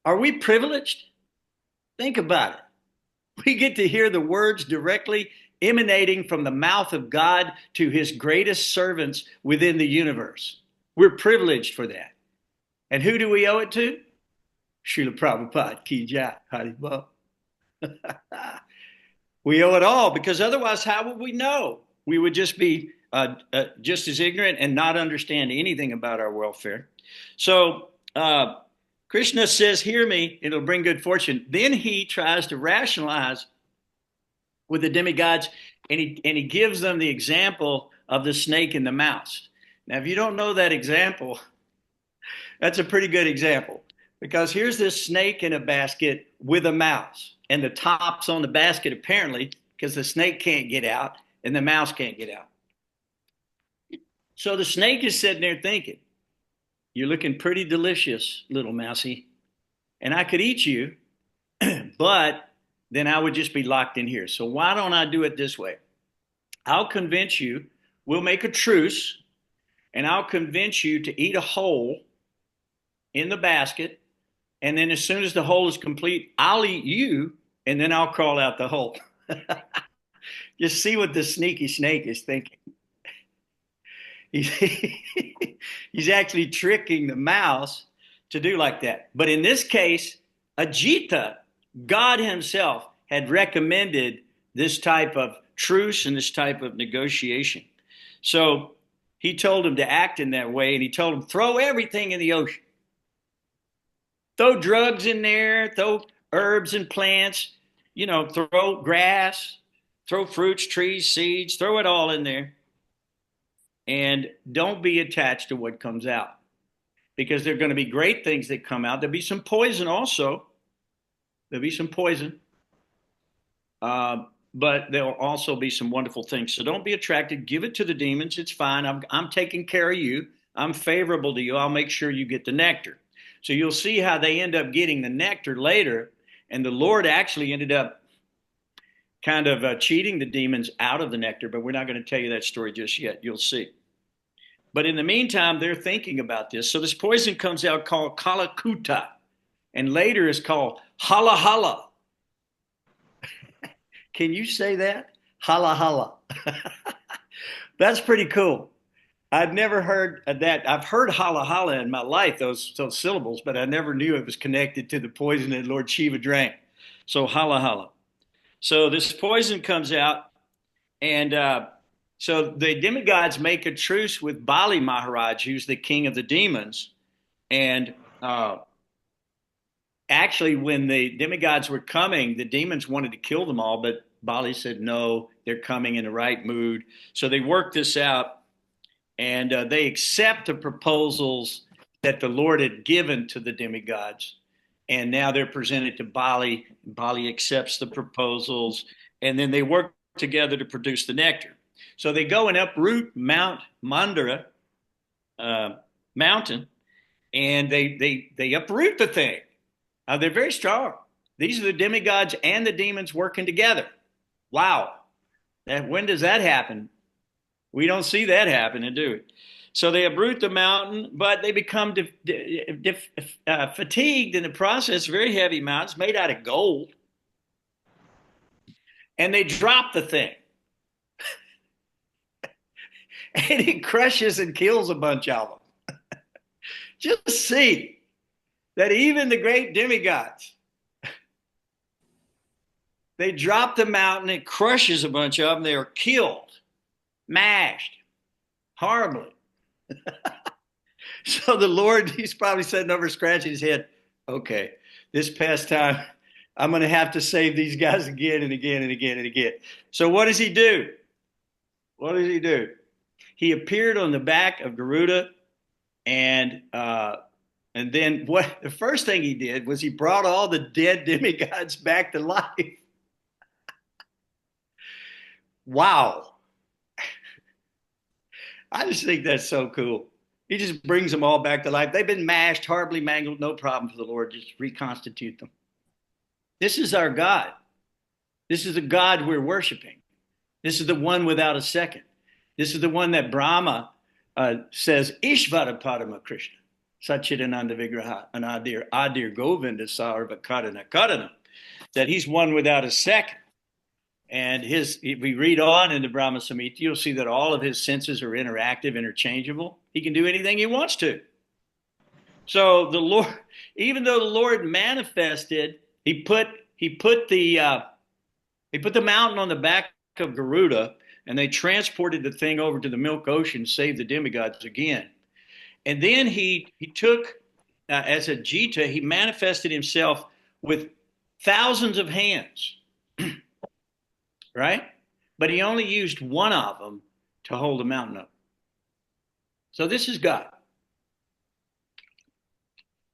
Are we privileged? Think about it. We get to hear the words directly emanating from the mouth of God to his greatest servants within the universe. We're privileged for that. And who do we owe it to? Srila Prabhupada, Ki Jai, Haribol. We owe it all because otherwise, how would we know? We would just be just as ignorant and not understand anything about our welfare. So Krishna says, hear me, it'll bring good fortune. Then he tries to rationalize with the demigods and he gives them the example of the snake and the mouse. Now, if you don't know that example, that's a pretty good example because here's this snake in a basket with a mouse and the top's on the basket apparently because the snake can't get out and the mouse can't get out. So the snake is sitting there thinking, you're looking pretty delicious, little mousey, and I could eat you, but then I would just be locked in here. So why don't I do it this way? I'll convince you, we'll make a truce, and I'll convince you to eat a hole in the basket, and then as soon as the hole is complete, I'll eat you, and then I'll crawl out the hole. Just see what the sneaky snake is thinking. He's actually tricking the mouse to do like that. But in this case, Ajita, God himself, had recommended this type of truce and this type of negotiation. So he told him to act in that way, and he told him, throw everything in the ocean. Throw drugs in there, throw herbs and plants, throw grass, throw fruits, trees, seeds, throw it all in there. And don't be attached to what comes out because there are going to be great things that come out. There'll be some poison also. There'll be some poison. But there'll also be some wonderful things. So don't be attracted. Give it to the demons. It's fine. I'm taking care of you. I'm favorable to you. I'll make sure you get the nectar. So you'll see how they end up getting the nectar later. And the Lord actually ended up kind of cheating the demons out of the nectar, but we're not going to tell you that story just yet. You'll see. But in the meantime, they're thinking about this. So this poison comes out called Kalakuta, and later is called Hala Hala. Can you say that? Hala Hala. That's pretty cool. I've never heard of that. I've heard Hala Hala in my life, those syllables, but I never knew it was connected to the poison that Lord Shiva drank. So Hala Hala. So this poison comes out, and So the demigods make a truce with Bali Maharaj, who's the king of the demons. And actually, when the demigods were coming, the demons wanted to kill them all, but Bali said, no, they're coming in the right mood. So they worked this out, and they accept the proposals that the Lord had given to the demigods. And now they're presented to Bali. Bali accepts the proposals, and then they work together to produce the nectar. So they go and uproot Mount Mandara mountain, and they uproot the thing. They're very strong. These are the demigods and the demons working together. Wow. When does that happen? We don't see that happening, do we? So they uproot the mountain, but they become fatigued in the process. Very heavy mountains made out of gold. And they drop the thing. And it crushes and kills a bunch of them. Just see that even the great demigods, they drop the mountain, it crushes a bunch of them, they are killed, mashed, horribly. So the Lord, he's probably sitting over scratching his head. Okay, this past time, I'm going to have to save these guys again and again and again and again. So what does he do? What does he do? He appeared on the back of Garuda, and then what? The first thing he did was he brought all the dead demigods back to life. Wow. I just think that's so cool. He just brings them all back to life. They've been mashed, horribly mangled, no problem for the Lord. Just reconstitute them. This is our God. This is the God we're worshiping. This is the one without a second. This is the one that Brahma says, Ishvara Parama Krishna, Satchidananda Vigraha, Anadir, Adir Govinda Sarva Karana Karana, that he's one without a second. And if we read on in the Brahma Samhita, you'll see that all of his senses are interactive, interchangeable. He can do anything he wants to. So the Lord, even though the Lord manifested, he put the mountain on the back of Garuda, and they transported the thing over to the Milk Ocean, saved the demigods again. And then he took, as a Jita, he manifested himself with thousands of hands. Right? But he only used one of them to hold the mountain up. So this is God.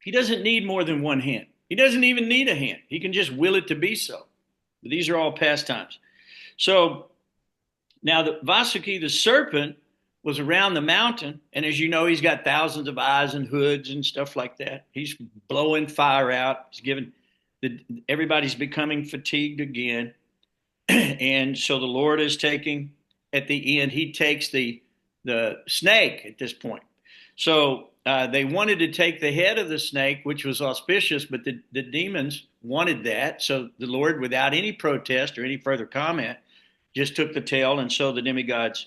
He doesn't need more than one hand. He doesn't even need a hand. He can just will it to be so. But these are all pastimes. So now the Vasuki, the serpent, was around the mountain. And as you know, he's got thousands of eyes and hoods and stuff like that. He's blowing fire out. He's giving everybody's becoming fatigued again. And so the Lord is taking, at the end, he takes the snake at this point. So they wanted to take the head of the snake, which was auspicious, but the demons wanted that. So the Lord, without any protest or any further comment, just took the tail, and so the demigods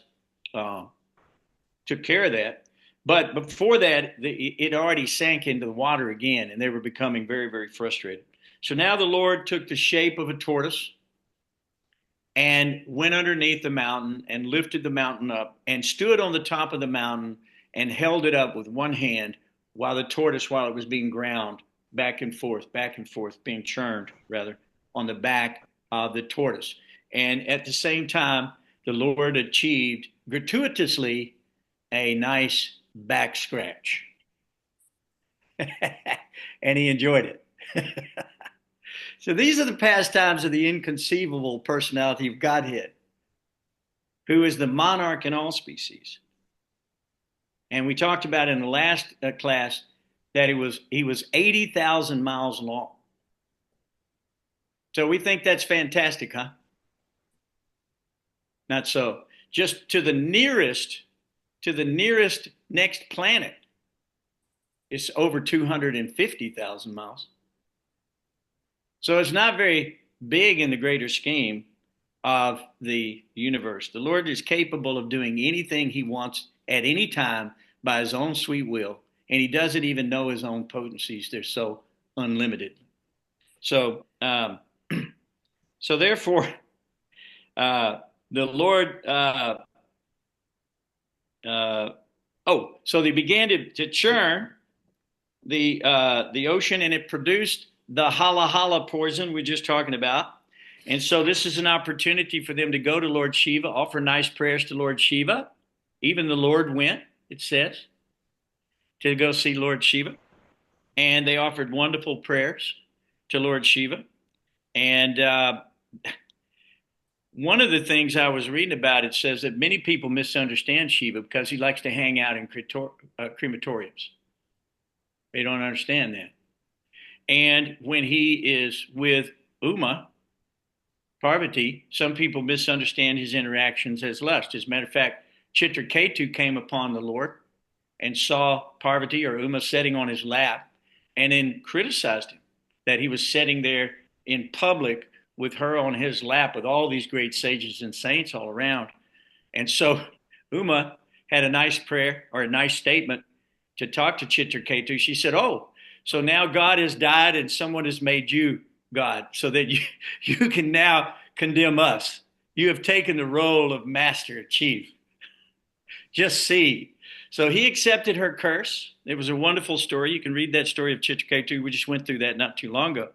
took care of that. But before that, it already sank into the water again, and they were becoming very, very frustrated. So now the Lord took the shape of a tortoise and went underneath the mountain and lifted the mountain up and stood on the top of the mountain and held it up with one hand while the tortoise, while it was being ground back and forth, being churned rather, on the back of the tortoise. And at the same time, the Lord achieved gratuitously a nice back scratch. And he enjoyed it. So these are the pastimes of the inconceivable personality of Godhead, who is the monarch in all species. And we talked about in the last class that he was 80,000 miles long. So we think that's fantastic, huh? Not so. Just to the nearest next planet, it's over 250,000 miles. So it's not very big in the greater scheme of the universe. The Lord is capable of doing anything he wants at any time by his own sweet will, and he doesn't even know his own potencies. They're so unlimited. So, therefore, the Lord So they began to churn the ocean, and it produced the hala hala poison we're just talking about. And so this is an opportunity for them to go to Lord Shiva, offer nice prayers to Lord Shiva. Even the Lord went, it says, to go see Lord Shiva. And they offered wonderful prayers to Lord Shiva. And one of the things I was reading about, it says that many people misunderstand Shiva because he likes to hang out in crematoriums. They don't understand that. And when he is with Uma, Parvati, some people misunderstand his interactions as lust. As a matter of fact, Chitraketu came upon the Lord and saw Parvati or Uma sitting on his lap and then criticized him that he was sitting there in public with her on his lap with all these great sages and saints all around. And so Uma had a nice prayer or a nice statement to talk to Chitraketu. She said, "Oh, so now God has died and someone has made you God so that you can now condemn us. You have taken the role of master chief. Just see." So he accepted her curse. It was a wonderful story. You can read that story of Chitraketu. We just went through that not too long ago.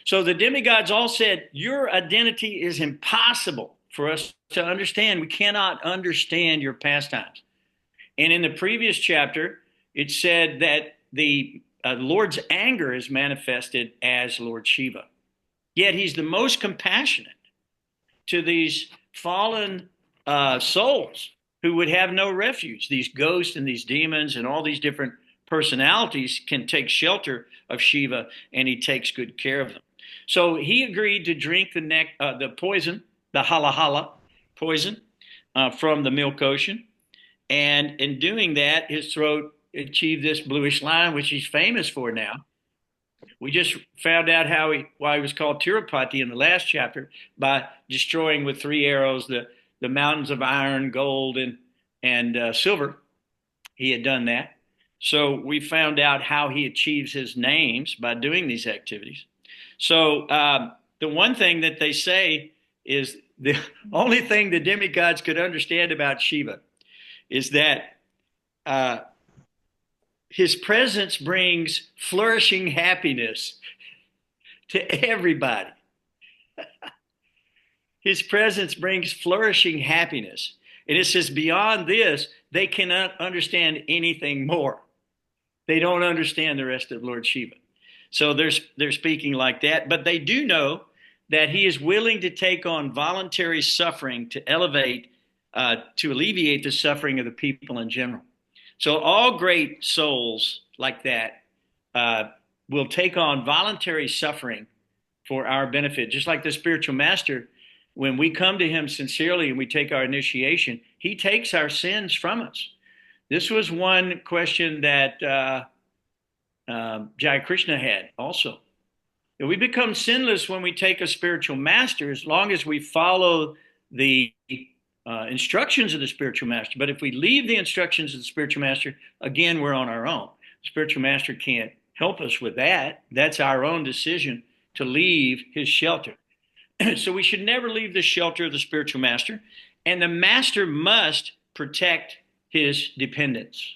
So the demigods all said, your identity is impossible for us to understand. We cannot understand your pastimes. And in the previous chapter, it said that the Lord's anger is manifested as Lord Shiva. Yet he's the most compassionate to these fallen souls who would have no refuge. These ghosts and these demons and all these different personalities can take shelter of Shiva, and he takes good care of them. So he agreed to drink the poison, the hala hala poison from the milk ocean. And in doing that, his throat achieved this bluish line, which he's famous for now. We just found out why he was called Tirupati in the last chapter, by destroying with 3 arrows the mountains of iron, gold, and silver. He had done that. So we found out how he achieves his names by doing these activities. So the one thing that they say is the only thing the demigods could understand about Shiva is that his presence brings flourishing happiness to everybody. His presence brings flourishing happiness. And it says beyond this, they cannot understand anything more. They don't understand the rest of Lord Shiva. So they're speaking like that. But they do know that he is willing to take on voluntary suffering to alleviate the suffering of the people in general. So all great souls like that will take on voluntary suffering for our benefit. Just like the spiritual master, when we come to him sincerely and we take our initiation, he takes our sins from us. This was one question that Jai Krishna had also. We become sinless when we take a spiritual master, as long as we follow the instructions of the spiritual master. But if we leave the instructions of the spiritual master, again, we're on our own. The spiritual master can't help us with that. That's our own decision to leave his shelter. So we should never leave the shelter of the spiritual master. And the master must protect his dependents.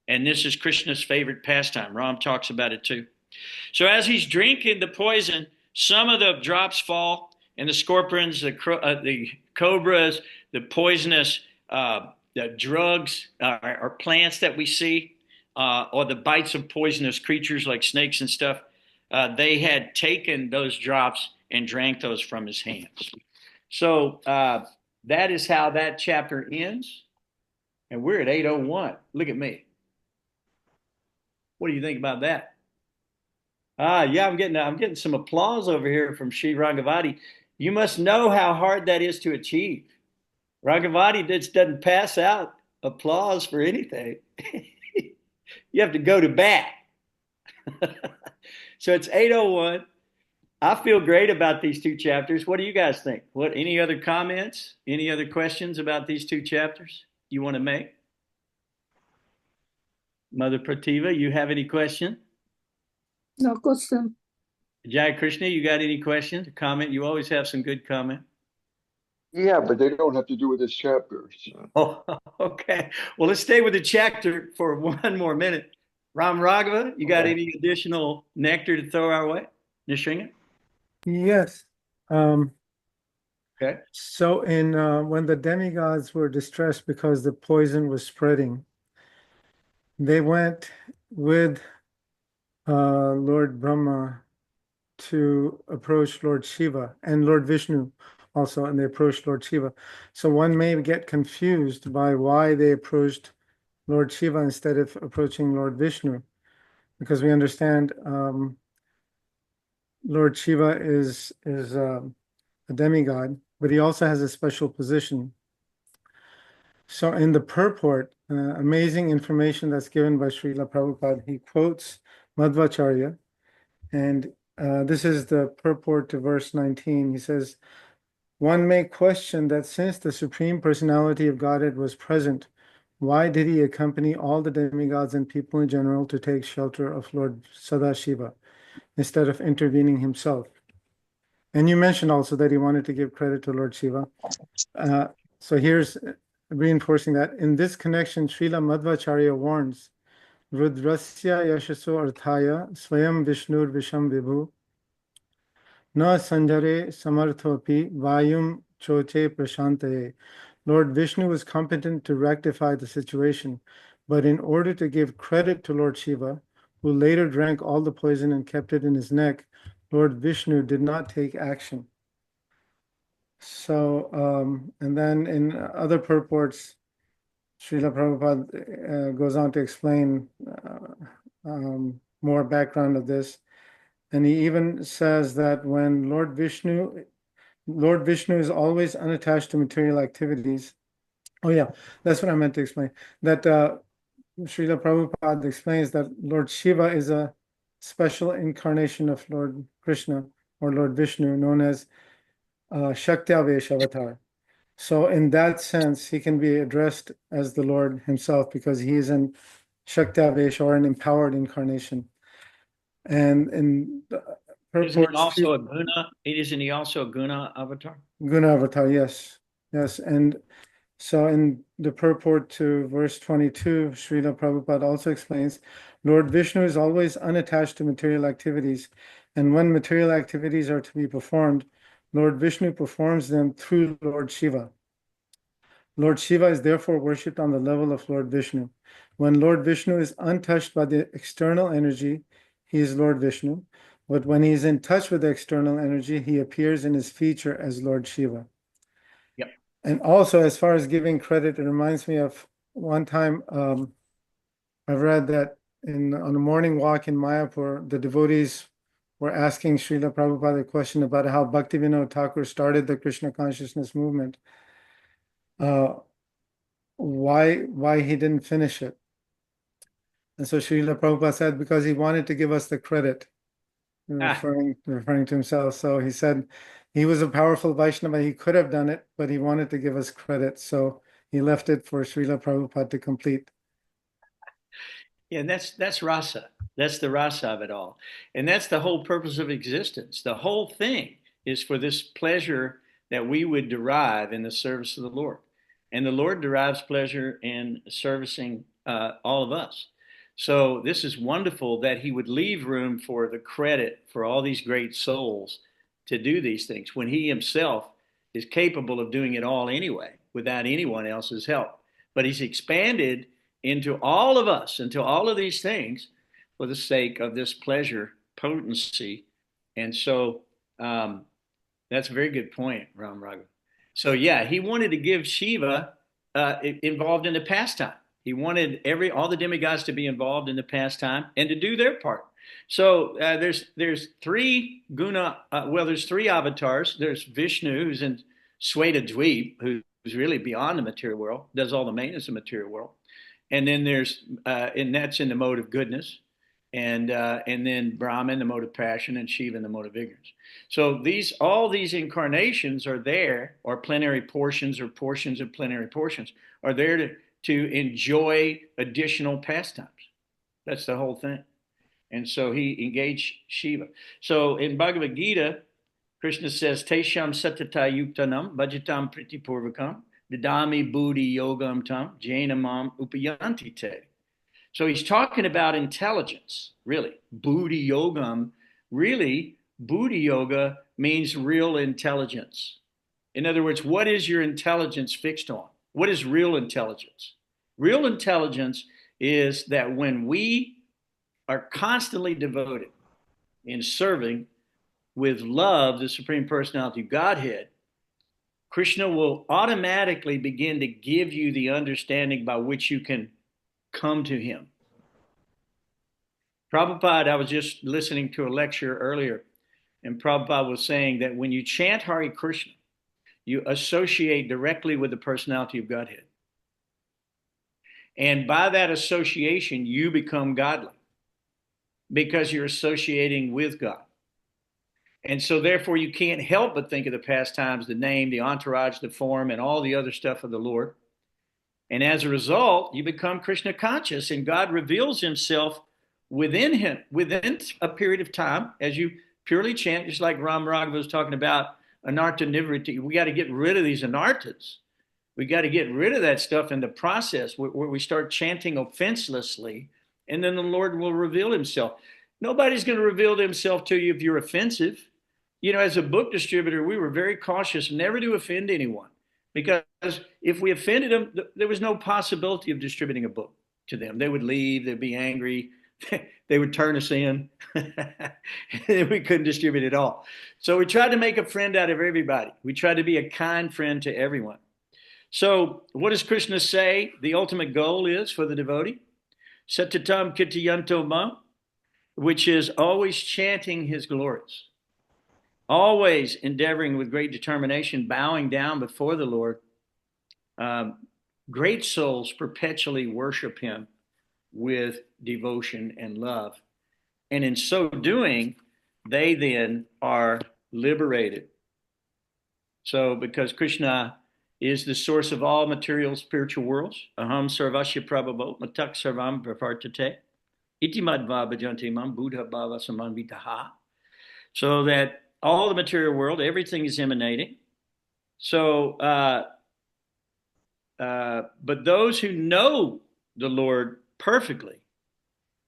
And this is Krishna's favorite pastime. Ram talks about it too. So as he's drinking the poison, some of the drops fall, and the scorpions, the cobras, the poisonous the drugs or plants that we see, or the bites of poisonous creatures like snakes and stuff, they had taken those drops and drank those from his hands. So that is how that chapter ends. And we're at 8:01. Look at me. What do you think about that? Yeah, I'm getting some applause over here from Sri Rangavati. You must know how hard that is to achieve. Rangavati just doesn't pass out applause for anything. You have to go to bat. So it's 8:01. I feel great about these 2 chapters. What do you guys think? Any other comments? Any other questions about these 2 chapters you want to make? Mother Prativa, you have any question? No question. Jai Krishna, you got any questions or comment? You always have some good comment. Yeah, but they don't have to do with this chapter. Oh, okay. Well, let's stay with the chapter for one more minute. Ram Raghava, you got Okay. any additional nectar to throw our way? Nishinga? Yes. Um, Okay. so in when the demigods were distressed because the poison was spreading, they went with Lord Brahma to approach Lord Shiva and Lord Vishnu also, and they approached Lord Shiva. So one may get confused by why they approached Lord Shiva instead of approaching Lord Vishnu, because we understand Lord Shiva is a demigod, but he also has a special position. So in the purport, amazing information that's given by Srila Prabhupada, he quotes Madhvacharya, and this is the purport to verse 19. He says, one may question that since the Supreme Personality of Godhead was present, why did he accompany all the demigods and people in general to take shelter of Lord Sadashiva instead of intervening himself? And you mentioned also that he wanted to give credit to Lord Shiva. So here's reinforcing that. In this connection, Srila Madhvacharya warns, Rudrasya yashaso arthaya swayam vishnur visham vibhu na sanjare samarthopi vayum choche prashantaye. Lord Vishnu was competent to rectify the situation, but in order to give credit to Lord Shiva, who later drank all the poison and kept it in his neck, Lord Vishnu did not take action. So, and then in other purports, Srila Prabhupada goes on to explain more background of this. And he even says that when Lord Vishnu is always unattached to material activities. Oh yeah, that's what I meant to explain. That Srila Prabhupada explains that Lord Shiva is a special incarnation of Lord Krishna or Lord Vishnu, known as Shakti-Avesh avatar. So in that sense, he can be addressed as the Lord himself because he is an Shakti-Avesh or an empowered incarnation. And in Isn't he purports also to a guna? Isn't he also a guna avatar? Guna avatar, yes. Yes. And so in the purport to verse 22, Srila Prabhupada also explains, Lord Vishnu is always unattached to material activities. And when material activities are to be performed, Lord Vishnu performs them through Lord Shiva. Lord Shiva is therefore worshipped on the level of Lord Vishnu. When Lord Vishnu is untouched by the external energy, he is Lord Vishnu. But when he is in touch with the external energy, he appears in his feature as Lord Shiva. Yep. And also, as far as giving credit, it reminds me of one time I've read that on a morning walk in Mayapur, the devotees were asking Srila Prabhupada a question about how Bhaktivinoda Thakur started the Krishna consciousness movement. Why he didn't finish it. And so Srila Prabhupada said, because he wanted to give us the credit, referring to himself. So he said he was a powerful Vaishnava. He could have done it, but he wanted to give us credit. So he left it for Srila Prabhupada to complete. Yeah, and that's rasa. That's the rasa of it all. And that's the whole purpose of existence. The whole thing is for this pleasure that we would derive in the service of the Lord. And the Lord derives pleasure in servicing all of us. So this is wonderful that he would leave room for the credit for all these great souls to do these things when he himself is capable of doing it all anyway without anyone else's help. But he's expanded into all of us, into all of these things for the sake of this pleasure potency. And so that's a very good point, Ram Raghu. So yeah, he wanted to give Shiva involved in the pastime. He wanted all the demigods to be involved in the pastime and to do their part. So there's three guna. There's three avatars. There's Vishnu, who's in Sweta Dweep, who's really beyond the material world, does all the maintenance of the material world. And then and that's in the mode of goodness, and then Brahma in the mode of passion, and Shiva in the mode of ignorance. So all these incarnations are there, or plenary portions, or portions of plenary portions, are there to enjoy additional pastimes. That's the whole thing. And so he engaged Shiva. So in Bhagavad Gita, Krishna says, Tesham satata yuktanam bhajatam pritipurvakam didami buddhi yogam tam jainamam upayanti te. So he's talking about intelligence, really. Buddhi yogam, really, buddhi yoga means real intelligence. In other words, what is your intelligence fixed on? What is real intelligence? Real intelligence is that when we are constantly devoted in serving with love the Supreme Personality of Godhead, Krishna will automatically begin to give you the understanding by which you can come to him. Prabhupada, I was just listening to a lecture earlier, and Prabhupada was saying that when you chant Hare Krishna, you associate directly with the personality of Godhead. And by that association, you become godly because you're associating with God. And so therefore you can't help but think of the pastimes, the name, the entourage, the form, and all the other stuff of the Lord. And as a result, you become Krishna conscious, and God reveals himself within him, within a period of time, as you purely chant, just like Ram Raghava was talking about anartha nivriti. We got to get rid of these anarthas. We got to get rid of that stuff in the process where we start chanting offenselessly, and then the Lord will reveal himself. Nobody's going to reveal himself to you if you're offensive. You know, as a book distributor, we were very cautious never to offend anyone, because if we offended them, there was no possibility of distributing a book to them. They would leave, they'd be angry, they would turn us in, and we couldn't distribute at all. So we tried to make a friend out of everybody. We tried to be a kind friend to everyone. So what does Krishna say the ultimate goal is for the devotee? Satatam kitiyanto ma, which is always chanting his glories, always endeavoring with great determination, bowing down before the Lord. Great souls perpetually worship him with devotion and love. And in so doing, they then are liberated. So because Krishna is the source of all material spiritual worlds, aham sarvasya prabhavo matak sarvam pravartate iti madva bhajanti mam buddha bhava samanvitaha. So that all the material world, everything is emanating. So, but those who know the Lord perfectly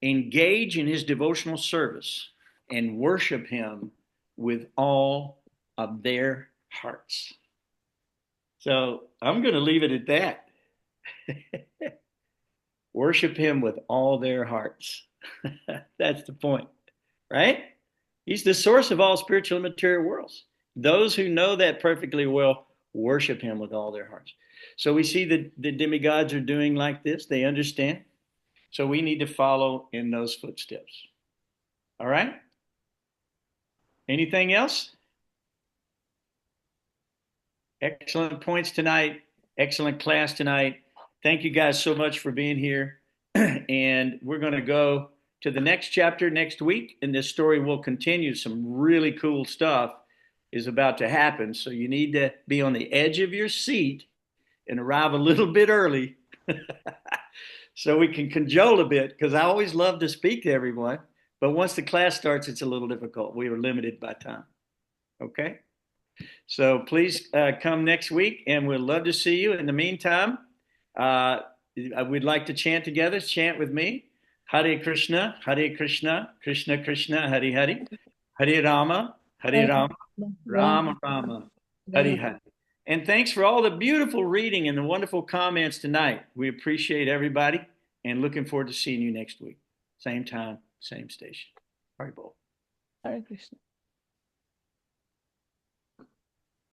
engage in his devotional service and worship him with all of their hearts. So I'm going to leave it at that. Worship him with all their hearts. That's the point, right? He's the source of all spiritual and material worlds. Those who know that perfectly well worship him with all their hearts. So we see that the demigods are doing like this. They understand. So we need to follow in those footsteps. All right? Anything else? Excellent points tonight. Excellent class tonight. Thank you guys so much for being here. And we're going to go to the next chapter next week, and this story will continue. Some really cool stuff is about to happen. So you need to be on the edge of your seat and arrive a little bit early so we can cajole a bit, because I always love to speak to everyone. But once the class starts, it's a little difficult. We are limited by time. Okay? So please come next week, and we'd love to see you. In the meantime, we'd like to chant together. Chant with me. Hare Krishna, Krishna Krishna, Hare Hare, Hare Rama, Rama Rama, Hare Hare. And thanks for all the beautiful reading and the wonderful comments tonight. We appreciate everybody, and looking forward to seeing you next week. Same time, same station. Hare Bol. Hare Krishna.